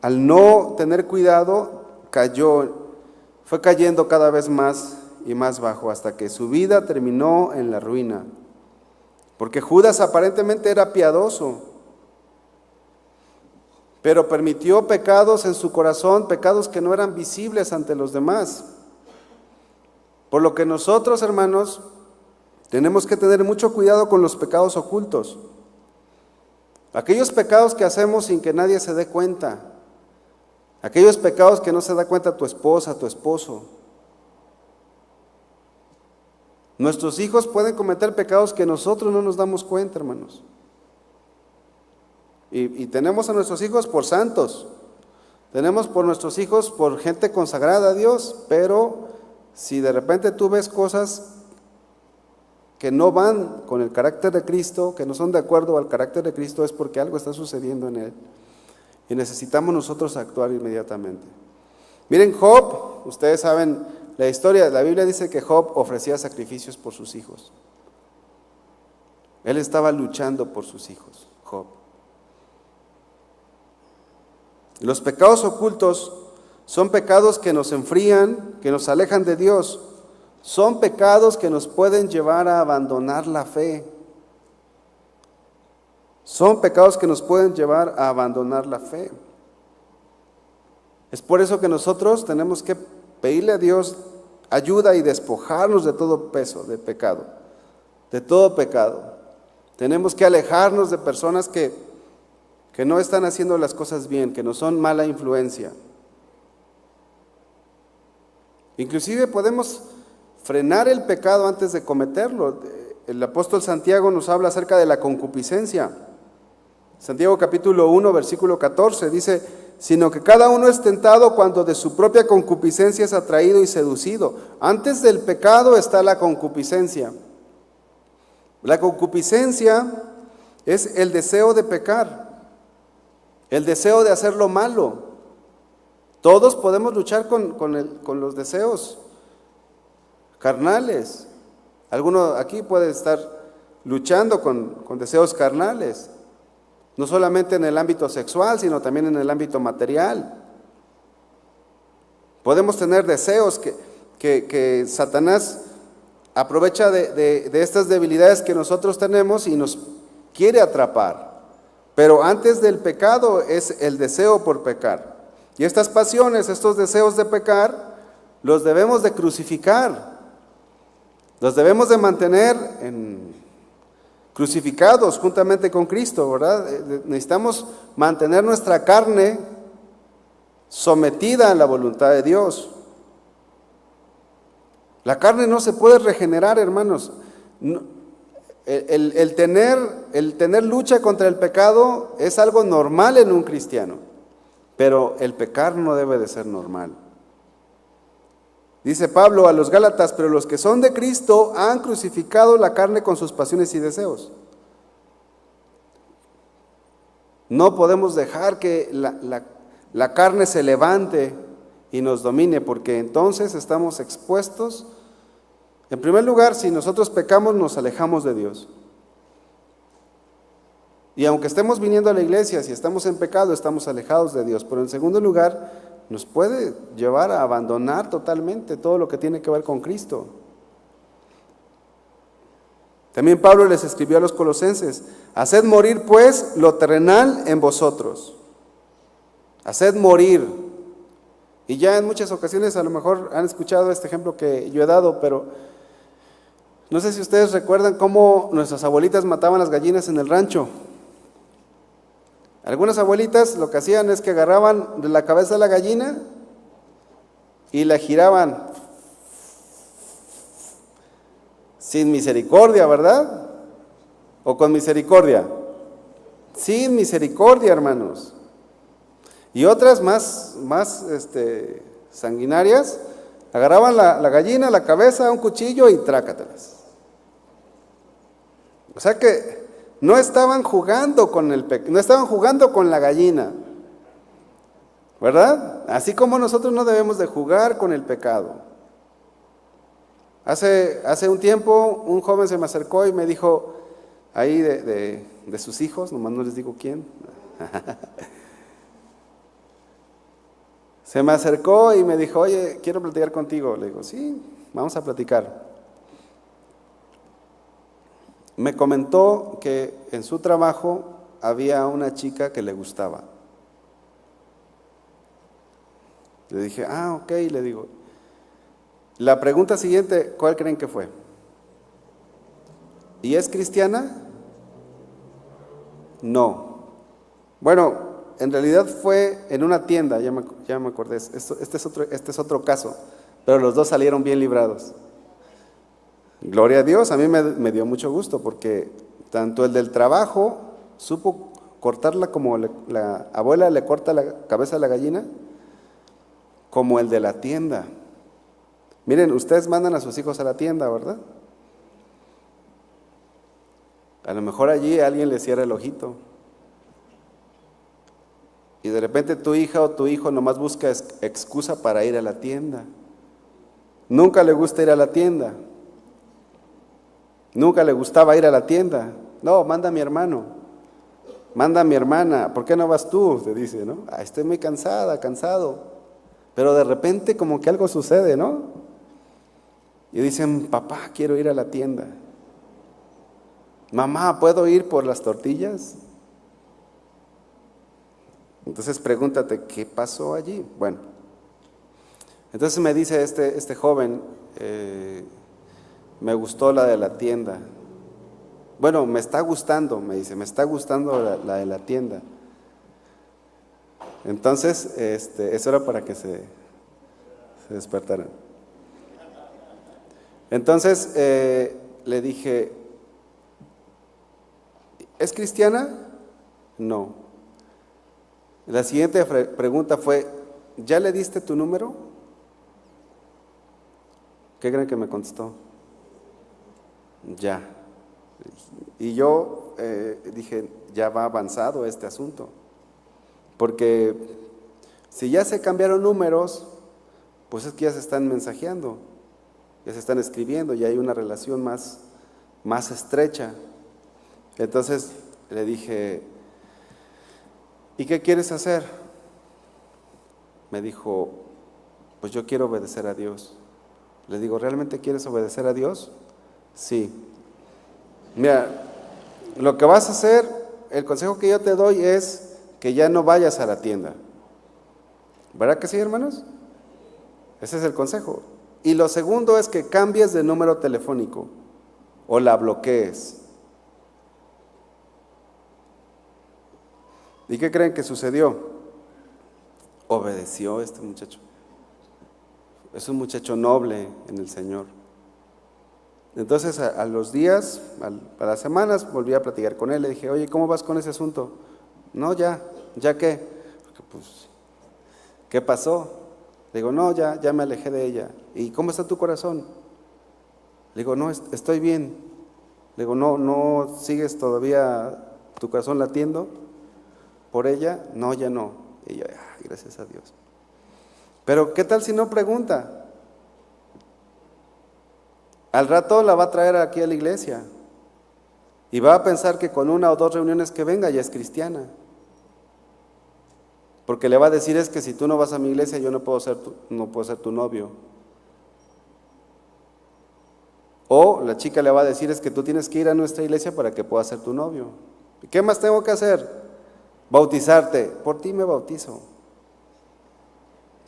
al no tener cuidado, fue cayendo cada vez más y más bajo, hasta que su vida terminó en la ruina. Porque Judas aparentemente era piadoso, pero permitió pecados en su corazón, pecados que no eran visibles ante los demás. Por lo que nosotros, hermanos, tenemos que tener mucho cuidado con los pecados ocultos. Aquellos pecados que hacemos sin que nadie se dé cuenta. Aquellos pecados que no se da cuenta tu esposa, tu esposo. Nuestros hijos pueden cometer pecados que nosotros no nos damos cuenta, hermanos. Y tenemos a nuestros hijos por santos. Tenemos por nuestros hijos por gente consagrada a Dios, pero si de repente tú ves cosas que no van con el carácter de Cristo, que no son de acuerdo al carácter de Cristo, es porque algo está sucediendo en él. Y necesitamos nosotros actuar inmediatamente. Miren, Job, ustedes saben la historia, la Biblia dice que Job ofrecía sacrificios por sus hijos. Él estaba luchando por sus hijos, Job. Los pecados ocultos son pecados que nos enfrían, que nos alejan de Dios. Son pecados que nos pueden llevar a abandonar la fe. Son pecados que nos pueden llevar a abandonar la fe. Es por eso que nosotros tenemos que pedirle a Dios ayuda y despojarnos de todo peso de pecado, de todo pecado. Tenemos que alejarnos de personas que no están haciendo las cosas bien, que nos son mala influencia. Inclusive podemos frenar el pecado antes de cometerlo. El apóstol Santiago nos habla acerca de la concupiscencia. Santiago capítulo 1, versículo 14 dice: sino que cada uno es tentado cuando de su propia concupiscencia es atraído y seducido. Antes del pecado está la concupiscencia. La concupiscencia es el deseo de pecar, el deseo de hacer lo malo. Todos podemos luchar con los deseos carnales. Alguno aquí puede estar luchando con deseos carnales, no solamente en el ámbito sexual, sino también en el ámbito material. Podemos tener deseos que Satanás aprovecha de estas debilidades que nosotros tenemos y nos quiere atrapar. Pero antes del pecado es el deseo por pecar. Y estas pasiones, estos deseos de pecar, los debemos de crucificar. Los debemos de mantener crucificados juntamente con Cristo, ¿verdad? Necesitamos mantener nuestra carne sometida a la voluntad de Dios. La carne no se puede regenerar, hermanos. El tener lucha contra el pecado es algo normal en un cristiano, pero el pecar no debe de ser normal. Dice Pablo a los Gálatas: pero los que son de Cristo han crucificado la carne con sus pasiones y deseos. No podemos dejar que la carne se levante y nos domine, porque entonces estamos expuestos. En primer lugar, si nosotros pecamos, nos alejamos de Dios. Y aunque estemos viniendo a la iglesia, si estamos en pecado, estamos alejados de Dios. Pero en segundo lugar, nos puede llevar a abandonar totalmente todo lo que tiene que ver con Cristo. También Pablo les escribió a los colosenses: haced morir pues lo terrenal en vosotros. Haced morir. Y ya en muchas ocasiones a lo mejor han escuchado este ejemplo que yo he dado, pero no sé si ustedes recuerdan cómo nuestras abuelitas mataban las gallinas en el rancho. Algunas abuelitas lo que hacían es que agarraban de la cabeza de la gallina y la giraban sin misericordia, ¿verdad? ¿O con misericordia? Sin misericordia, hermanos. Y otras más sanguinarias, agarraban la gallina, la cabeza, un cuchillo y trácatelas. O sea que no estaban jugando con no estaban jugando con la gallina, ¿verdad? Así como nosotros no debemos de jugar con el pecado. Hace un tiempo un joven se me acercó y me dijo, ahí de sus hijos, nomás no les digo quién, se me acercó y me dijo, oye, quiero platicar contigo. Le digo, sí, vamos a platicar. Me comentó que en su trabajo había una chica que le gustaba. Le dije, ok, le digo. La pregunta siguiente, ¿cuál creen que fue? ¿Y es cristiana? No. Bueno, en realidad fue en una tienda, ya me acordé, este es otro caso, pero los dos salieron bien librados. Gloria a Dios, a mí me dio mucho gusto porque tanto el del trabajo supo cortarla como la abuela le corta la cabeza a la gallina, como el de la tienda. Miren, ustedes mandan a sus hijos a la tienda, ¿verdad? A lo mejor allí alguien le cierra el ojito. Y de repente tu hija o tu hijo nomás busca excusa para ir a la tienda. Nunca le gusta ir a la tienda. Nunca le gustaba ir a la tienda. No, manda a mi hermano. Manda a mi hermana. ¿Por qué no vas tú? Te dice, ¿no? Estoy muy cansado. Pero de repente como que algo sucede, ¿no? Y dicen, papá, quiero ir a la tienda. Mamá, ¿puedo ir por las tortillas? Entonces pregúntate, ¿qué pasó allí? Bueno, entonces me dice este joven, me gustó la de la tienda. Bueno, me está gustando, me dice, me está gustando la de la tienda. Entonces, eso era para que se despertaran. Entonces, le dije, ¿es cristiana? No. La siguiente pregunta fue, ¿ya le diste tu número? ¿Qué creen que me contestó? Ya. Y yo dije, ya va avanzado este asunto. Porque si ya se cambiaron números, pues es que ya se están mensajeando, ya se están escribiendo, ya hay una relación más estrecha. Entonces le dije, ¿y qué quieres hacer? Me dijo, pues yo quiero obedecer a Dios. Le digo, ¿realmente quieres obedecer a Dios? Sí. Mira, lo que vas a hacer, el consejo que yo te doy es que ya no vayas a la tienda. ¿Verdad que sí, hermanos? Ese es el consejo. Y lo segundo es que cambies de número telefónico o la bloquees. ¿Y qué creen que sucedió? Obedeció este muchacho. Es un muchacho noble en el Señor. Entonces a los días, a las semanas, volví a platicar con él. Le dije, oye, ¿cómo vas con ese asunto? No, ¿ya qué? Porque, pues, ¿qué pasó? Le digo, no, ya me alejé de ella. ¿Y cómo está tu corazón? Le digo, no, estoy bien. Le digo, no sigues todavía tu corazón latiendo por ella. No, ya no. Y yo, gracias a Dios. Pero ¿qué tal si no pregunta? Al rato la va a traer aquí a la iglesia y va a pensar que con una o dos reuniones que venga ya es cristiana. Porque le va a decir, es que si tú no vas a mi iglesia yo no puedo ser tu novio. O la chica le va a decir, es que tú tienes que ir a nuestra iglesia para que pueda ser tu novio. ¿Qué más tengo que hacer? Bautizarte. Por ti me bautizo.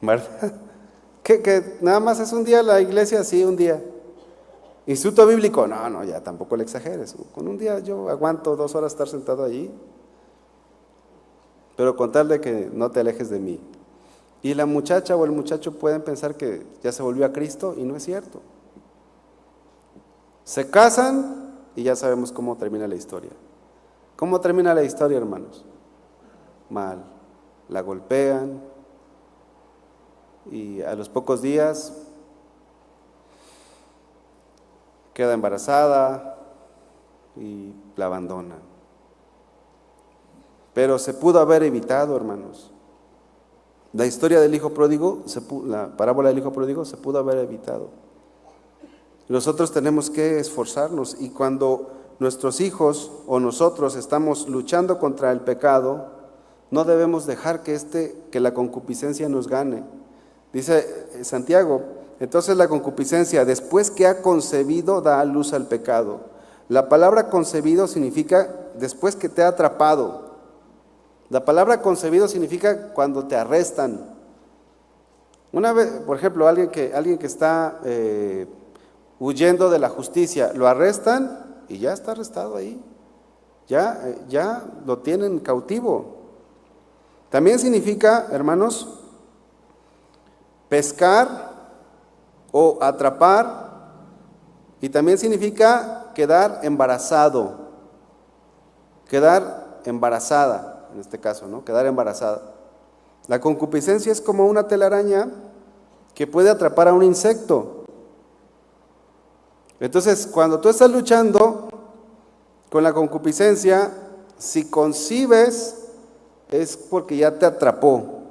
¿Verdad? Que nada más es un día la iglesia, sí, un día. Instituto bíblico, no, ya tampoco le exageres. Con un día yo aguanto 2 horas estar sentado allí, pero con tal de que no te alejes de mí. Y la muchacha o el muchacho pueden pensar que ya se volvió a Cristo y no es cierto. Se casan y ya sabemos cómo termina la historia. ¿Cómo termina la historia, hermanos? Mal. La golpean, y a los pocos días queda embarazada y la abandona. Pero se pudo haber evitado, hermanos. La historia del hijo pródigo, la parábola del hijo pródigo se pudo haber evitado. Nosotros tenemos que esforzarnos, y cuando nuestros hijos o nosotros estamos luchando contra el pecado, no debemos dejar que la concupiscencia nos gane. Dice Santiago, entonces la concupiscencia, después que ha concebido, da a luz al pecado. La palabra concebido significa después que te ha atrapado. La palabra concebido significa cuando te arrestan. Una vez, por ejemplo, alguien que está huyendo de la justicia, lo arrestan y ya está arrestado ahí. Ya lo tienen cautivo. También significa, hermanos, pescar o atrapar, y también significa quedar embarazado, quedar embarazada. En este caso, ¿no? Quedar embarazada. La concupiscencia es como una telaraña que puede atrapar a un insecto. Entonces, cuando tú estás luchando con la concupiscencia, si concibes, es porque ya te atrapó.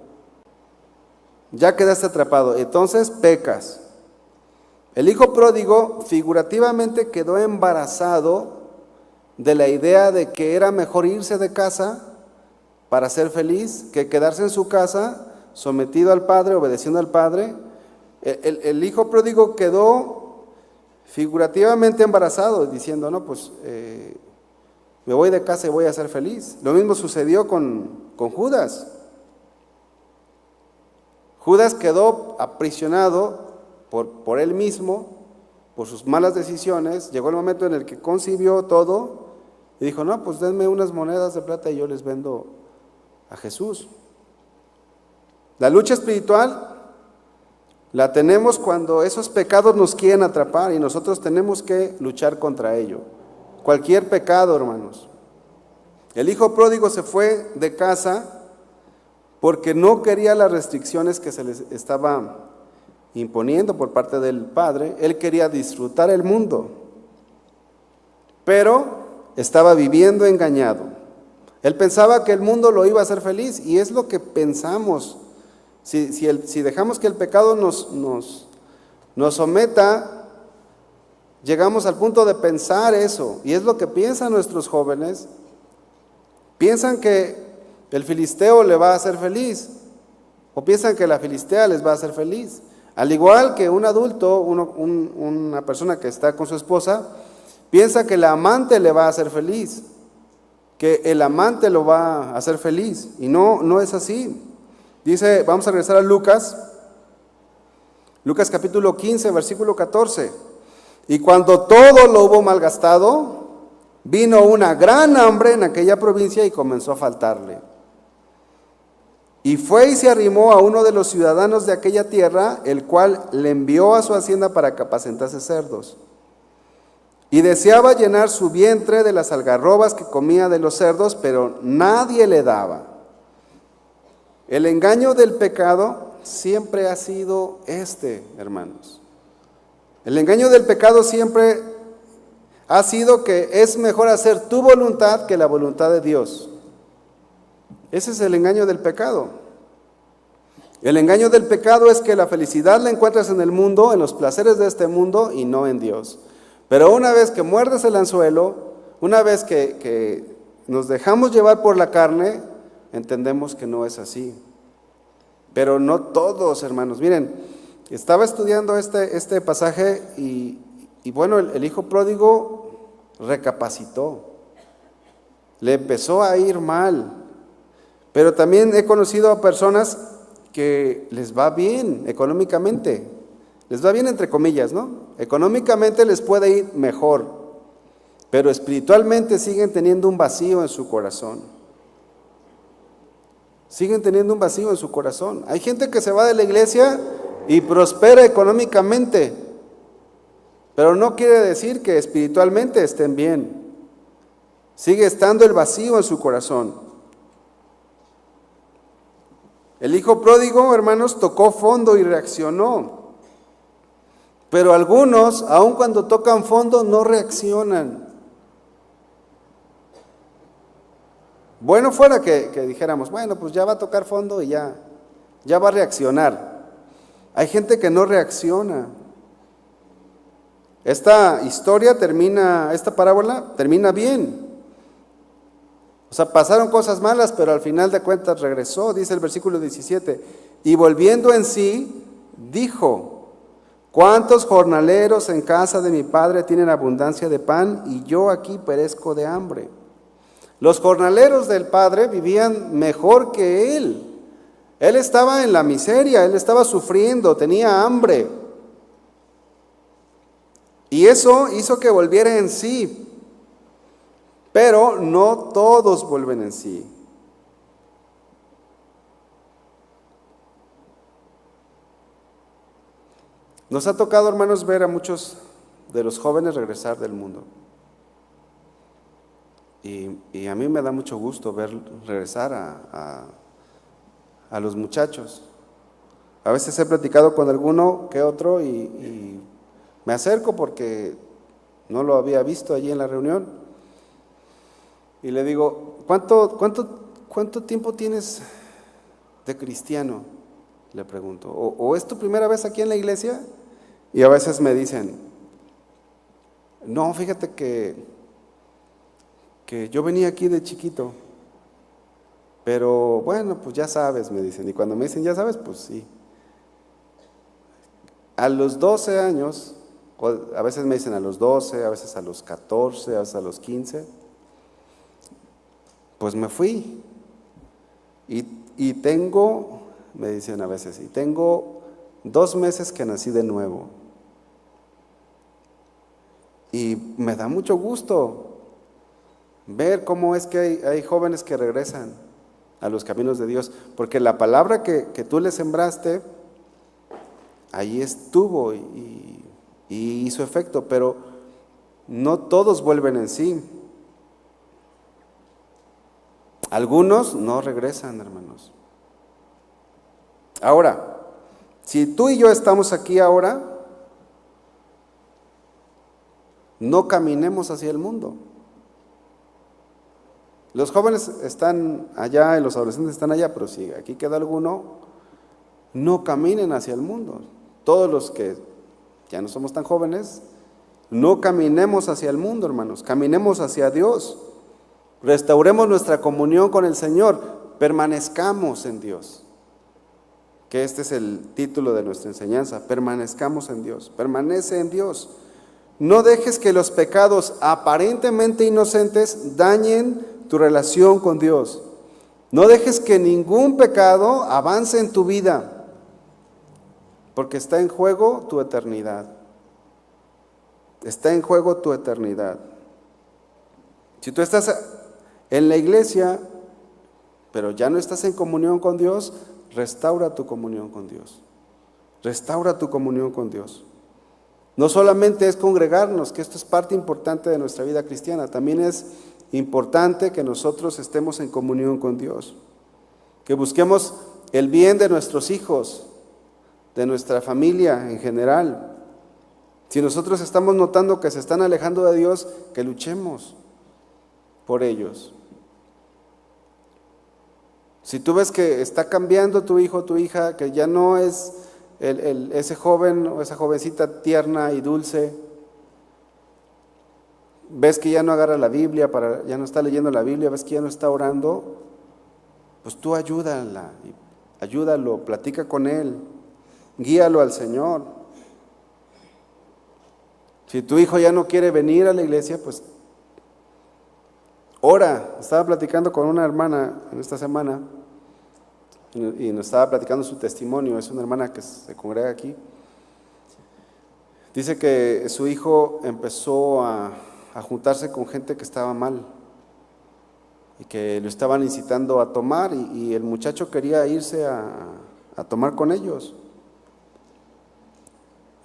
Ya quedaste atrapado, entonces pecas. El hijo pródigo figurativamente quedó embarazado de la idea de que era mejor irse de casa para ser feliz que quedarse en su casa, sometido al padre, obedeciendo al padre. El hijo pródigo quedó figurativamente embarazado, diciendo, no, pues me voy de casa y voy a ser feliz. Lo mismo sucedió con Judas. Judas quedó aprisionado por él mismo, por sus malas decisiones. Llegó el momento en el que concibió todo y dijo, no, pues denme unas monedas de plata y yo les vendo a Jesús. La lucha espiritual la tenemos cuando esos pecados nos quieren atrapar, y nosotros tenemos que luchar contra ello. Cualquier pecado, hermanos. El hijo pródigo se fue de casa porque no quería las restricciones que se les estaba imponiendo por parte del padre. Él quería disfrutar el mundo, pero estaba viviendo engañado. Él pensaba que el mundo lo iba a hacer feliz, y es lo que pensamos. Si dejamos que el pecado nos someta, llegamos al punto de pensar eso, y es lo que piensan nuestros jóvenes. Piensan que el filisteo le va a hacer feliz, o piensan que la filistea les va a hacer feliz. Al igual que un adulto, una persona que está con su esposa, piensa que la amante le va a hacer feliz, que el amante lo va a hacer feliz, y no es así. Dice, vamos a regresar a Lucas capítulo 15, versículo 14. Y cuando todo lo hubo malgastado, vino una gran hambre en aquella provincia y comenzó a faltarle. Y fue y se arrimó a uno de los ciudadanos de aquella tierra, el cual le envió a su hacienda para que apacentase cerdos. Y deseaba llenar su vientre de las algarrobas que comía de los cerdos, pero nadie le daba. El engaño del pecado siempre ha sido hermanos. El engaño del pecado siempre ha sido que es mejor hacer tu voluntad que la voluntad de Dios. Ese es el engaño del pecado. El engaño del pecado es que la felicidad la encuentras en el mundo, en los placeres de este mundo, y no en Dios. Pero una vez que muerdes el anzuelo, una vez que nos dejamos llevar por la carne, entendemos que no es así. Pero no todos, hermanos. Miren, estaba estudiando este pasaje y bueno, el hijo pródigo recapacitó. Le empezó a ir mal. Pero también he conocido a personas que les va bien económicamente. Les va bien entre comillas, ¿no? Económicamente les puede ir mejor, pero espiritualmente siguen teniendo un vacío en su corazón. Siguen teniendo un vacío en su corazón. Hay gente que se va de la iglesia y prospera económicamente, pero no quiere decir que espiritualmente estén bien. Sigue estando el vacío en su corazón. El hijo pródigo, hermanos, tocó fondo y reaccionó. Pero algunos, aun cuando tocan fondo, no reaccionan. Bueno fuera que dijéramos, bueno, pues ya va a tocar fondo y ya va a reaccionar. Hay gente que no reacciona. Esta parábola termina bien. O sea, pasaron cosas malas, pero al final de cuentas regresó, dice el versículo 17. Y volviendo en sí, dijo: ¿cuántos jornaleros en casa de mi padre tienen abundancia de pan y yo aquí perezco de hambre? Los jornaleros del padre vivían mejor que él. Él estaba en la miseria, él estaba sufriendo, tenía hambre. Y eso hizo que volviera en sí. Pero no todos vuelven en sí. Nos ha tocado, hermanos, ver a muchos de los jóvenes regresar del mundo. Y a mí me da mucho gusto ver regresar a los muchachos. A veces he platicado con alguno que otro y me acerco porque no lo había visto allí en la reunión. Y le digo, ¿cuánto tiempo tienes de cristiano? Le pregunto. ¿O es tu primera vez aquí en la iglesia? Y a veces me dicen, no, fíjate que yo venía aquí de chiquito, pero bueno, pues ya sabes, me dicen. Y cuando me dicen ya sabes, pues sí. A los 12 años, o a veces me dicen a los 12, a veces a los 14, a veces a los 15, pues me fui. Y tengo, me dicen a veces, y tengo 2 meses que nací de nuevo. Y me da mucho gusto ver cómo es que hay jóvenes que regresan a los caminos de Dios, porque la palabra que tú le sembraste, ahí estuvo y hizo efecto, pero no todos vuelven en sí. Algunos no regresan, hermanos. Ahora, si tú y yo estamos aquí ahora, no caminemos hacia el mundo. Los jóvenes están allá y los adolescentes están allá, pero si aquí queda alguno, no caminen hacia el mundo. Todos los que ya no somos tan jóvenes, no caminemos hacia el mundo, hermanos, caminemos hacia Dios. Restauremos nuestra comunión con el Señor, permanezcamos en Dios. Que este es el título de nuestra enseñanza, permanezcamos en Dios, permanece en Dios. No dejes que los pecados aparentemente inocentes dañen tu relación con Dios. No dejes que ningún pecado avance en tu vida, porque está en juego tu eternidad. Está en juego tu eternidad. Si tú estás en la iglesia, pero ya no estás en comunión con Dios, restaura tu comunión con Dios. Restaura tu comunión con Dios. No solamente es congregarnos, que esto es parte importante de nuestra vida cristiana, también es importante que nosotros estemos en comunión con Dios, que busquemos el bien de nuestros hijos, de nuestra familia en general. Si nosotros estamos notando que se están alejando de Dios, que luchemos por ellos. Si tú ves que está cambiando tu hijo o tu hija, que ya no es ese joven o esa jovencita tierna y dulce, ves que ya no agarra la Biblia, ya no está leyendo la Biblia, ves que ya no está orando, pues tú ayúdalo, platica con él, guíalo al Señor. Si tu hijo ya no quiere venir a la iglesia, pues ora. Estaba platicando con una hermana en esta semana y nos estaba platicando su testimonio. Es una hermana que se congrega aquí. Dice que su hijo empezó a juntarse con gente que estaba mal y que lo estaban incitando a tomar y el muchacho quería irse a tomar con ellos.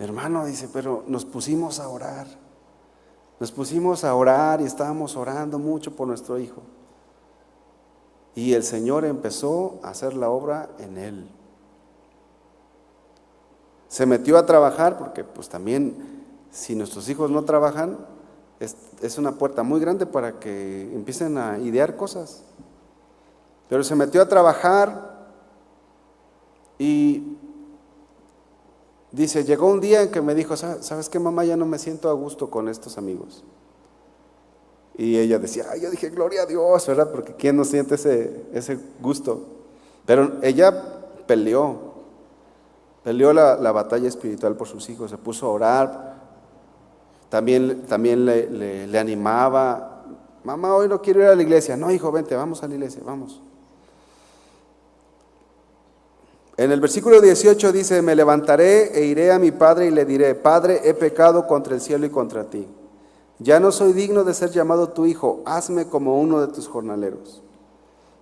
Hermano, dice, pero nos pusimos a orar y estábamos orando mucho por nuestro hijo. y el Señor empezó a hacer la obra en él. Se metió a trabajar porque pues también si nuestros hijos no trabajan es una puerta muy grande para que empiecen a idear cosas. Pero se metió a trabajar y dice, llegó un día en que me dijo, ¿sabes qué, mamá? Ya no me siento a gusto con estos amigos. Y ella decía, yo dije, gloria a Dios, ¿verdad? Porque ¿quién no siente ese gusto? Pero ella peleó la batalla espiritual por sus hijos, se puso a orar, también le animaba, mamá, hoy no quiero ir a la iglesia. No, hijo, vente, vamos a la iglesia, vamos. En el versículo 18 dice, me levantaré e iré a mi padre y le diré, Padre, he pecado contra el cielo y contra ti. Ya no soy digno de ser llamado tu hijo, hazme como uno de tus jornaleros.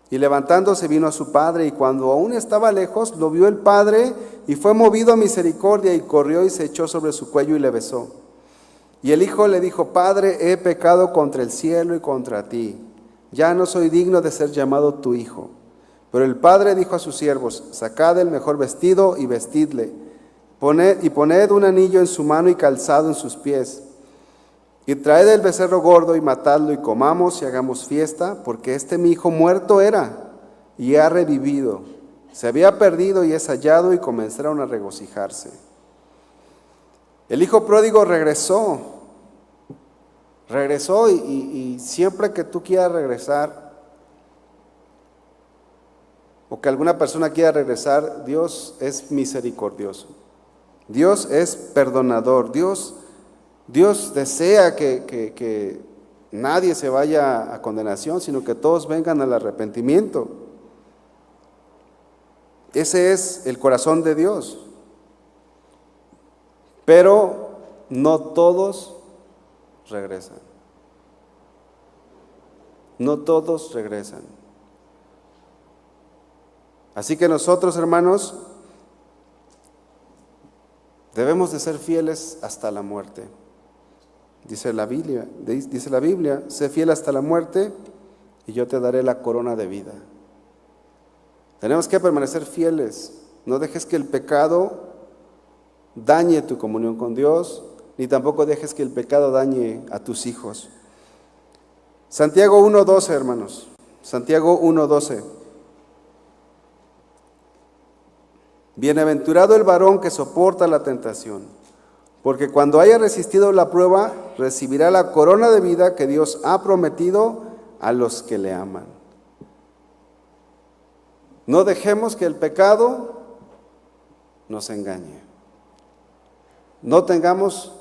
Y levantándose vino a su padre, y cuando aún estaba lejos, lo vio el padre, y fue movido a misericordia, y corrió y se echó sobre su cuello y le besó. Y el hijo le dijo, Padre, he pecado contra el cielo y contra ti, ya no soy digno de ser llamado tu hijo. Pero el padre dijo a sus siervos, sacad el mejor vestido y vestidle, poned un anillo en su mano y calzado en sus pies, y traed el becerro gordo y matadlo y comamos y hagamos fiesta, porque mi hijo muerto era y ha revivido, se había perdido y es hallado, y comenzaron a regocijarse. El hijo pródigo regresó y siempre que tú quieras regresar, o que alguna persona quiera regresar, Dios es misericordioso, Dios es perdonador, Dios desea que nadie se vaya a condenación, sino que todos vengan al arrepentimiento. Ese es el corazón de Dios. Pero no todos regresan. No todos regresan. Así que nosotros, hermanos, debemos de ser fieles hasta la muerte. Dice la Biblia, sé fiel hasta la muerte y yo te daré la corona de vida. Tenemos que permanecer fieles. No dejes que el pecado dañe tu comunión con Dios, ni tampoco dejes que el pecado dañe a tus hijos. Santiago 1:12, hermanos. Santiago 1:12. Bienaventurado el varón que soporta la tentación, porque cuando haya resistido la prueba, recibirá la corona de vida que Dios ha prometido a los que le aman. No dejemos que el pecado nos engañe. No tengamos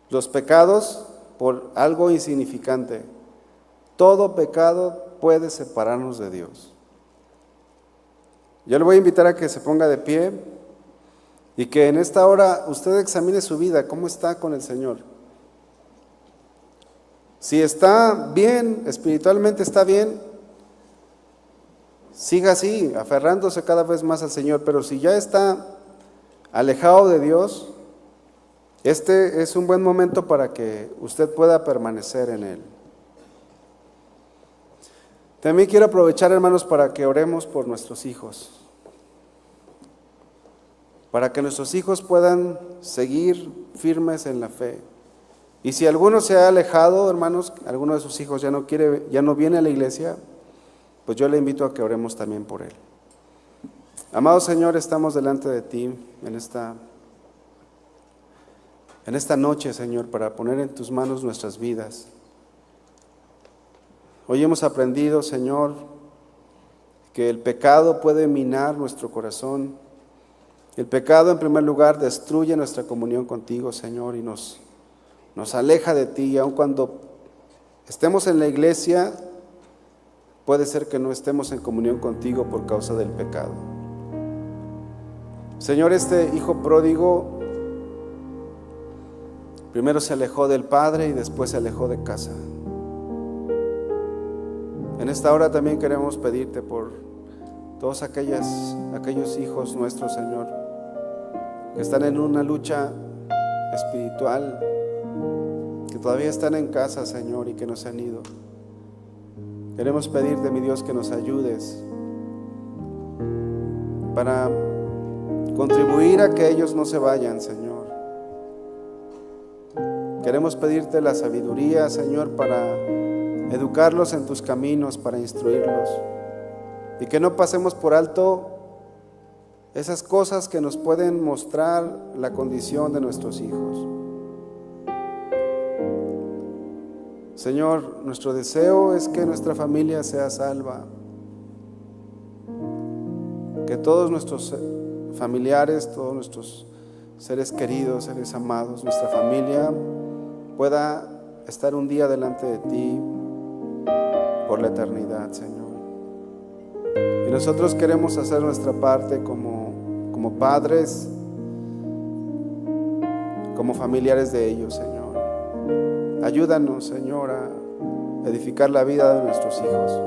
los pecados por algo insignificante. Todo pecado puede separarnos de Dios. Yo le voy a invitar a que se ponga de pie y que en esta hora usted examine su vida, cómo está con el Señor. Si está bien, espiritualmente está bien, siga así, aferrándose cada vez más al Señor. Pero si ya está alejado de Dios, este es un buen momento para que usted pueda permanecer en Él. También quiero aprovechar, hermanos, para que oremos por nuestros hijos, para que nuestros hijos puedan seguir firmes en la fe. Y si alguno se ha alejado, hermanos, alguno de sus hijos ya no viene a la iglesia, pues yo le invito a que oremos también por él. Amado Señor, estamos delante de ti en esta noche, Señor, para poner en tus manos nuestras vidas. Hoy hemos aprendido, Señor, que el pecado puede minar nuestro corazón. El pecado, en primer lugar, destruye nuestra comunión contigo, Señor, y nos aleja de ti. Y aun cuando estemos en la iglesia, puede ser que no estemos en comunión contigo por causa del pecado. Señor, este hijo pródigo primero se alejó del padre y después se alejó de casa. En esta hora también queremos pedirte por todos aquellos hijos nuestros, Señor, que están en una lucha espiritual, que todavía están en casa, Señor, y que no se han ido. Queremos pedirte, mi Dios, que nos ayudes para contribuir a que ellos no se vayan, Señor. Queremos pedirte la sabiduría, Señor, para educarlos en tus caminos, para instruirlos, y que no pasemos por alto esas cosas que nos pueden mostrar la condición de nuestros hijos. Señor, nuestro deseo es que nuestra familia sea salva, que todos nuestros familiares, todos nuestros seres queridos, seres amados, nuestra familia pueda estar un día delante de ti por la eternidad, Señor. Y nosotros queremos hacer nuestra parte como padres, como familiares de ellos, Señor. Ayúdanos, Señor, a edificar la vida de nuestros hijos.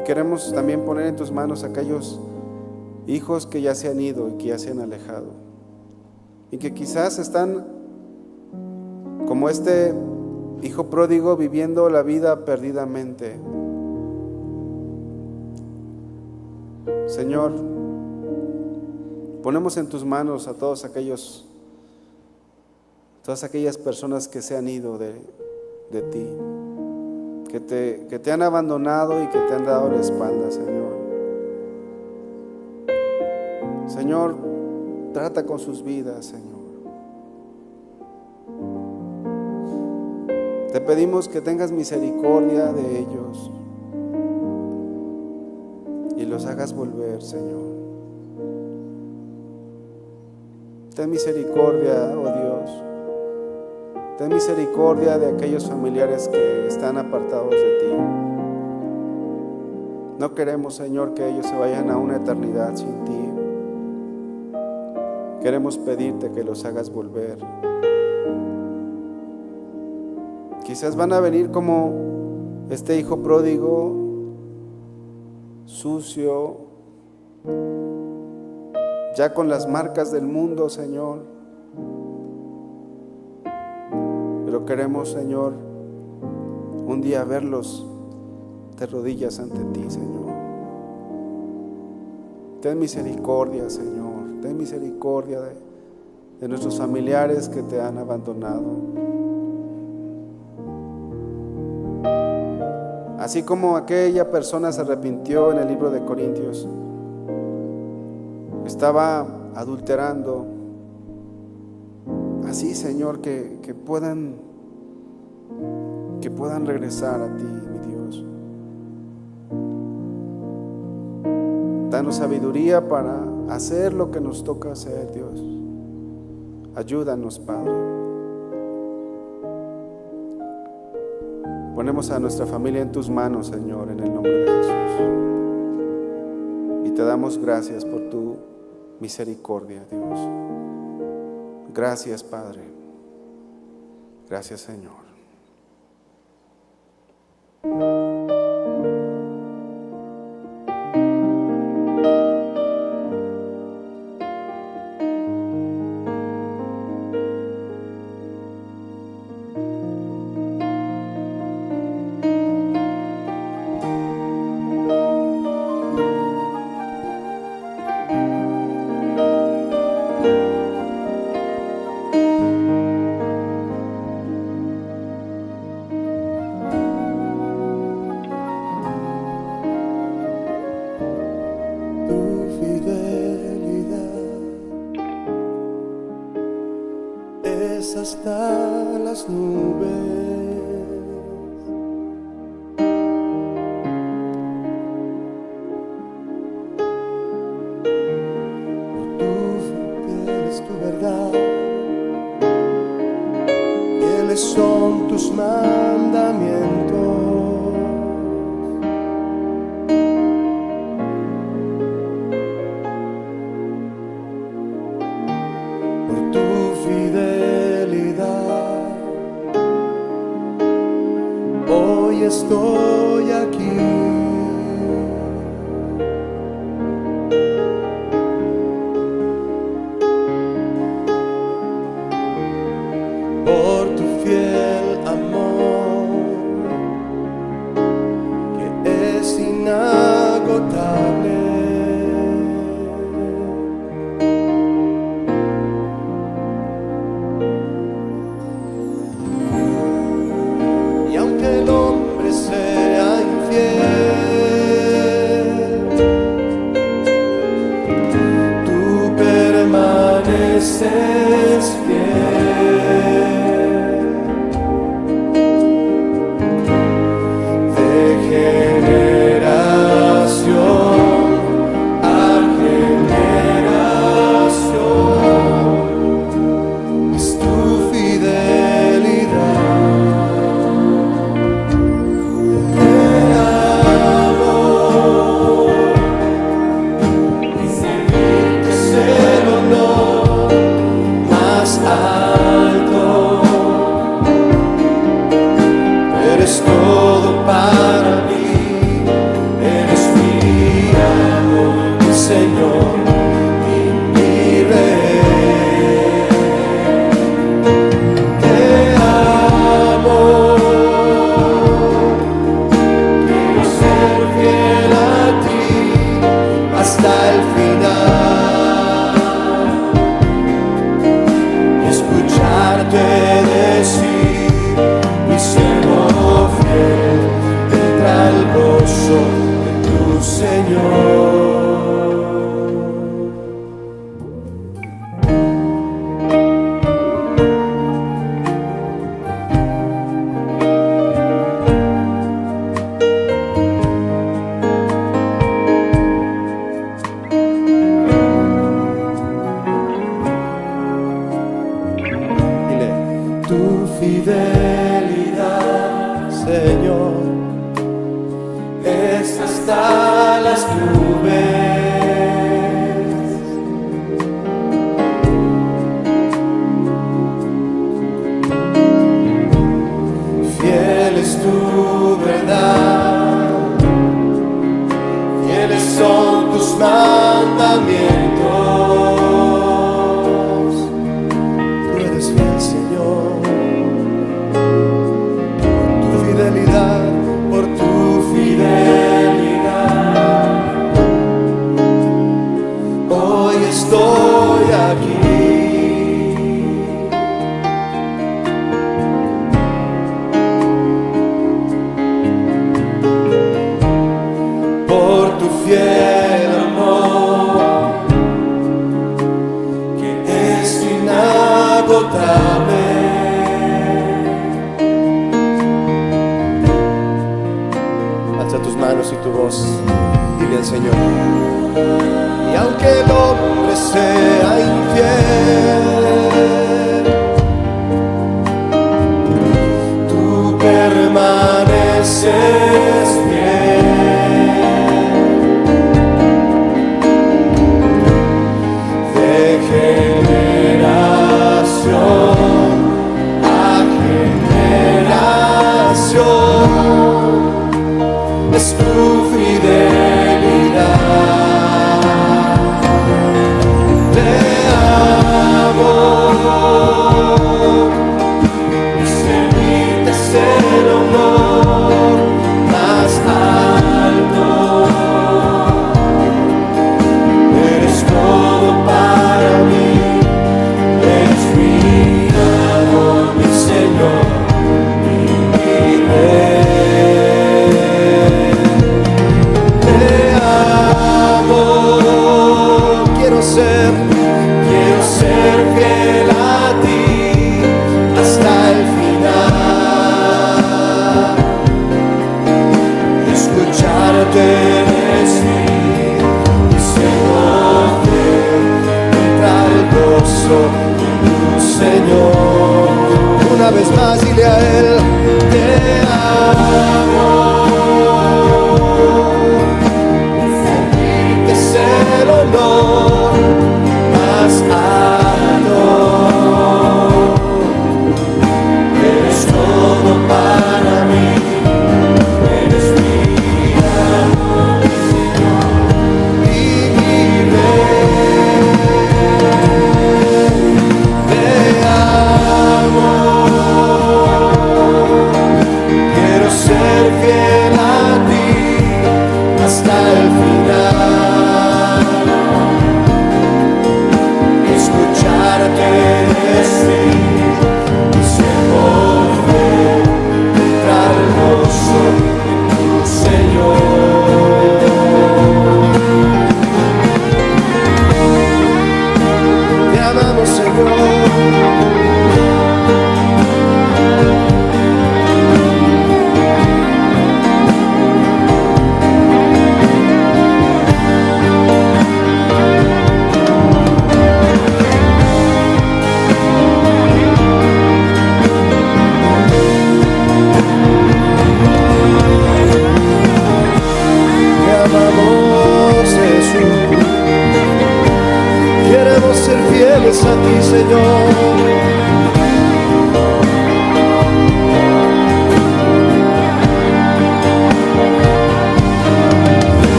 Y queremos también poner en tus manos aquellos hijos que ya se han ido y que ya se han alejado, y que quizás están como este hijo pródigo, viviendo la vida perdidamente. Señor, ponemos en tus manos a todas aquellas personas que se han ido de ti, que te han abandonado y que te han dado la espalda, Señor. Señor, trata con sus vidas, Señor. Te pedimos que tengas misericordia de ellos y los hagas volver, Señor. Ten misericordia, oh Dios. Ten misericordia de aquellos familiares que están apartados de ti. No queremos, Señor, que ellos se vayan a una eternidad sin ti. Queremos pedirte que los hagas volver. Quizás van a venir como este hijo pródigo, sucio, ya con las marcas del mundo, Señor. Pero queremos, Señor, un día verlos de rodillas ante ti, Señor. Ten misericordia, Señor. Ten misericordia de nuestros familiares que te han abandonado. Así como aquella persona se arrepintió en el libro de Corintios, estaba adulterando, así, Señor, que puedan regresar a ti, mi Dios. Danos sabiduría para hacer lo que nos toca hacer, Dios. Ayúdanos, Padre. Ponemos a nuestra familia en tus manos, Señor, en el nombre de Jesús. Y te damos gracias por tu misericordia, Dios. Gracias, Padre. Gracias, Señor. Hasta las nubes, por tu fiel es tu verdad, fieles son tus mandamientos. Por tu fidelidad hoy estoy aquí. Por tu fiel amor es inagotable. Y aunque el hombre sea infiel, tú permaneces fiel. De generación a generación es tu fidelidad. Te amo y servirte es el honor más alto. Eres todo para mí, eres mi amo, mi Señor y mi Rey. Te amo, quiero ser fiel a ti hasta el final y escucharte decir: mi siervo fiel, entra al gozo de tu Señor. Dile: tu fidelidad, Señor, es hasta las nubes. Fiel es tu verdad, fieles son tus mandamientos. Tú eres fiel, Señor, tu fidelidad, por tu fidelidad. Hoy estoy aquí. Por tu fiel amor, que es inagotable. Alza tus manos y tu voz, dile al Señor: y aunque el hombre sea infiel, tú permaneces fiel. De generación a generación es tu fidelidad. Te amo y servirte es el honor más alto. Eres todo para mí, eres mi amo, mi Señor y mi Rey. Te amo, quiero ser fiel a ti hasta el final, escucharte decir: mi Señor fiel, entra al gozo de tu Señor. Una vez más dile a Él: te amo, servirte es el honor más alto. Eres todo para mí, eres mi amo, mi Señor y mi Rey. Te amo. Te amamos, Señor. Ser fieles a ti, Señor.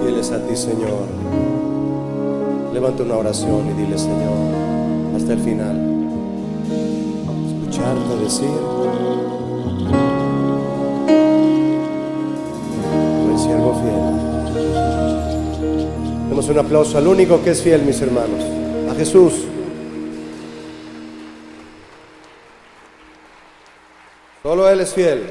Fieles a ti, Señor. Levanta una oración y dile, Señor, hasta el final, escucharte decir: buen siervo fiel. Demos un aplauso al único que es fiel, mis hermanos, a Jesús. Solo Él es fiel.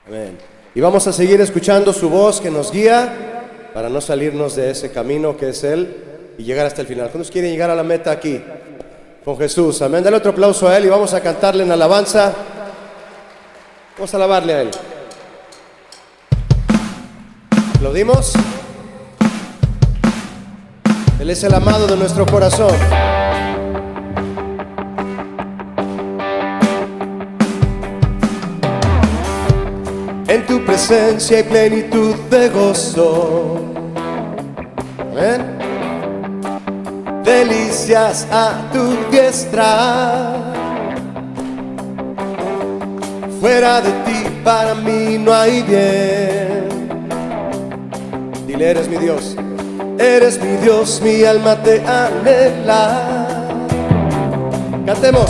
Amén. Y vamos a seguir escuchando su voz que nos guía para no salirnos de ese camino que es Él y llegar hasta el final. ¿Cuántos quieren llegar a la meta aquí con Jesús? Amén. Dale otro aplauso a Él y vamos a cantarle en alabanza. Vamos a alabarle a Él. ¿Aplaudimos? Él es el amado de nuestro corazón. En tu presencia hay plenitud de gozo. Amén. Delicias a tu diestra. Fuera de ti para mí no hay bien. Dile: eres mi Dios. Eres mi Dios, mi alma te anhela. Cantemos.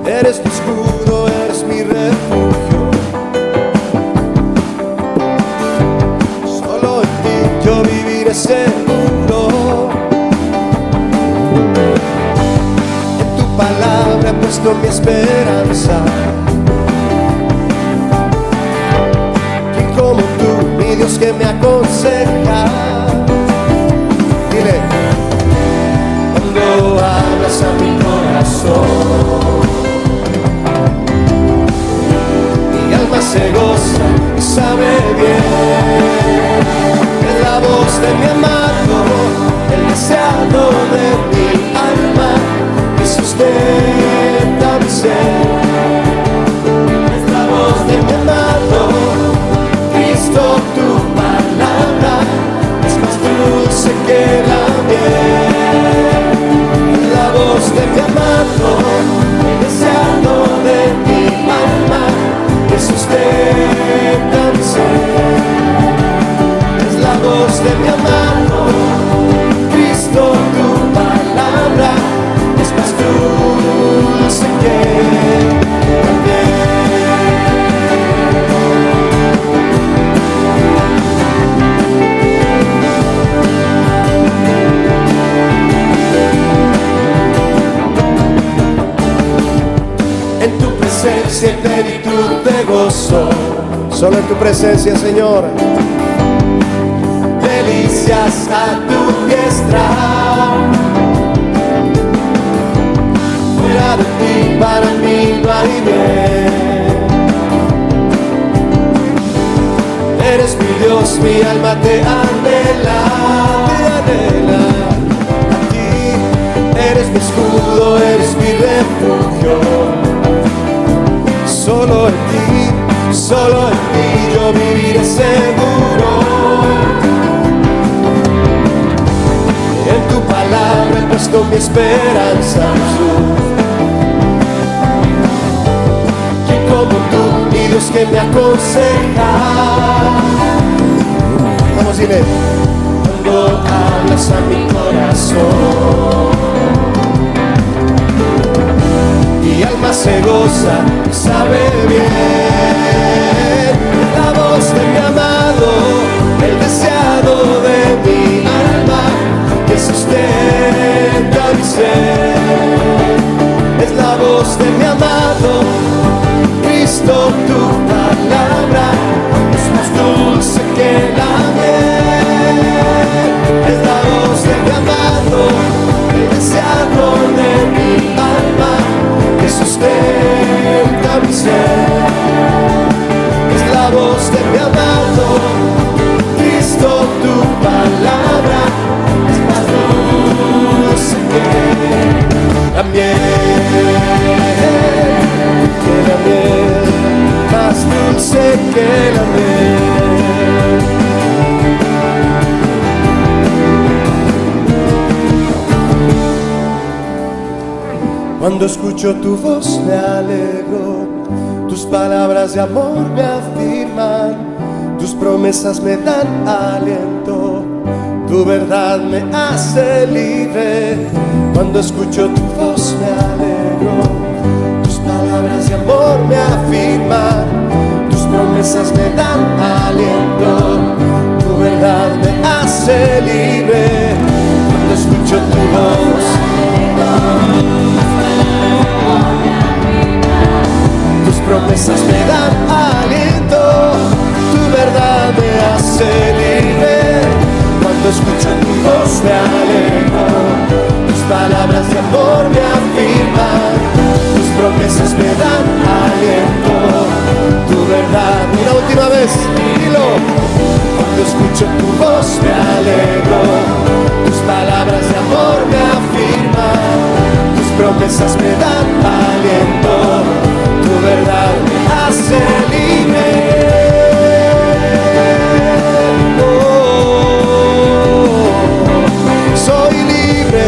Eres mi escudo, eres mi refugio. Solo en ti yo viviré seguro. En tu palabra he puesto mi esperanza. ¿Quién como tú, mi Dios, que me aconseja? Dile: cuando hablas a mi corazón, mi alma se goza y sabe bien. Es la voz de mi amado, el deseado de mi alma, que sustenta mi ser. Es la voz de mi amado, Cristo, tu palabra es más dulce que la miel. Es la voz de mi amado, el deseado de mi alma, que sustenta mi ser. Es la voz de mi amado, Cristo, tu palabra es más dulce que la En tu presencia hay plenitud de gozo. Solo en tu presencia, Señor. Delicias a tu diestra. Fuera de ti para mí no hay bien. Eres mi Dios, mi alma te anhela. Te anhela a ti. Eres mi escudo, eres mi refugio. Solo en ti yo viviré seguro. En tu palabra he puesto mi esperanza, Jesús. ¿Quién como tú, mi Dios, que me aconseja? Vamos, dile: cuando hablas a mi corazón, mi alma se goza y sabe bien. Es la voz de mi amado, el deseado Cuando escucho tu voz me alegro, tus palabras de amor me afirman, tus promesas me dan aliento, tu verdad me hace libre. Cuando escucho tu voz me alegro, tus palabras de amor me afirman, tus promesas me dan aliento, tu verdad me hace libre. Cuando escucho tu voz, tus promesas me dan aliento, tu verdad me hace libre. Cuando escucho tu voz me alegro, tus palabras de amor me afirman, tus promesas me dan aliento, tu verdad. Una última vez, dilo. Cuando escucho tu voz me alegro, tus palabras de amor me afirman, tus promesas me dan aliento, tu verdad me hace libre. Soy libre.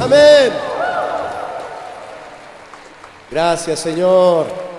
Amén. Gracias, Señor.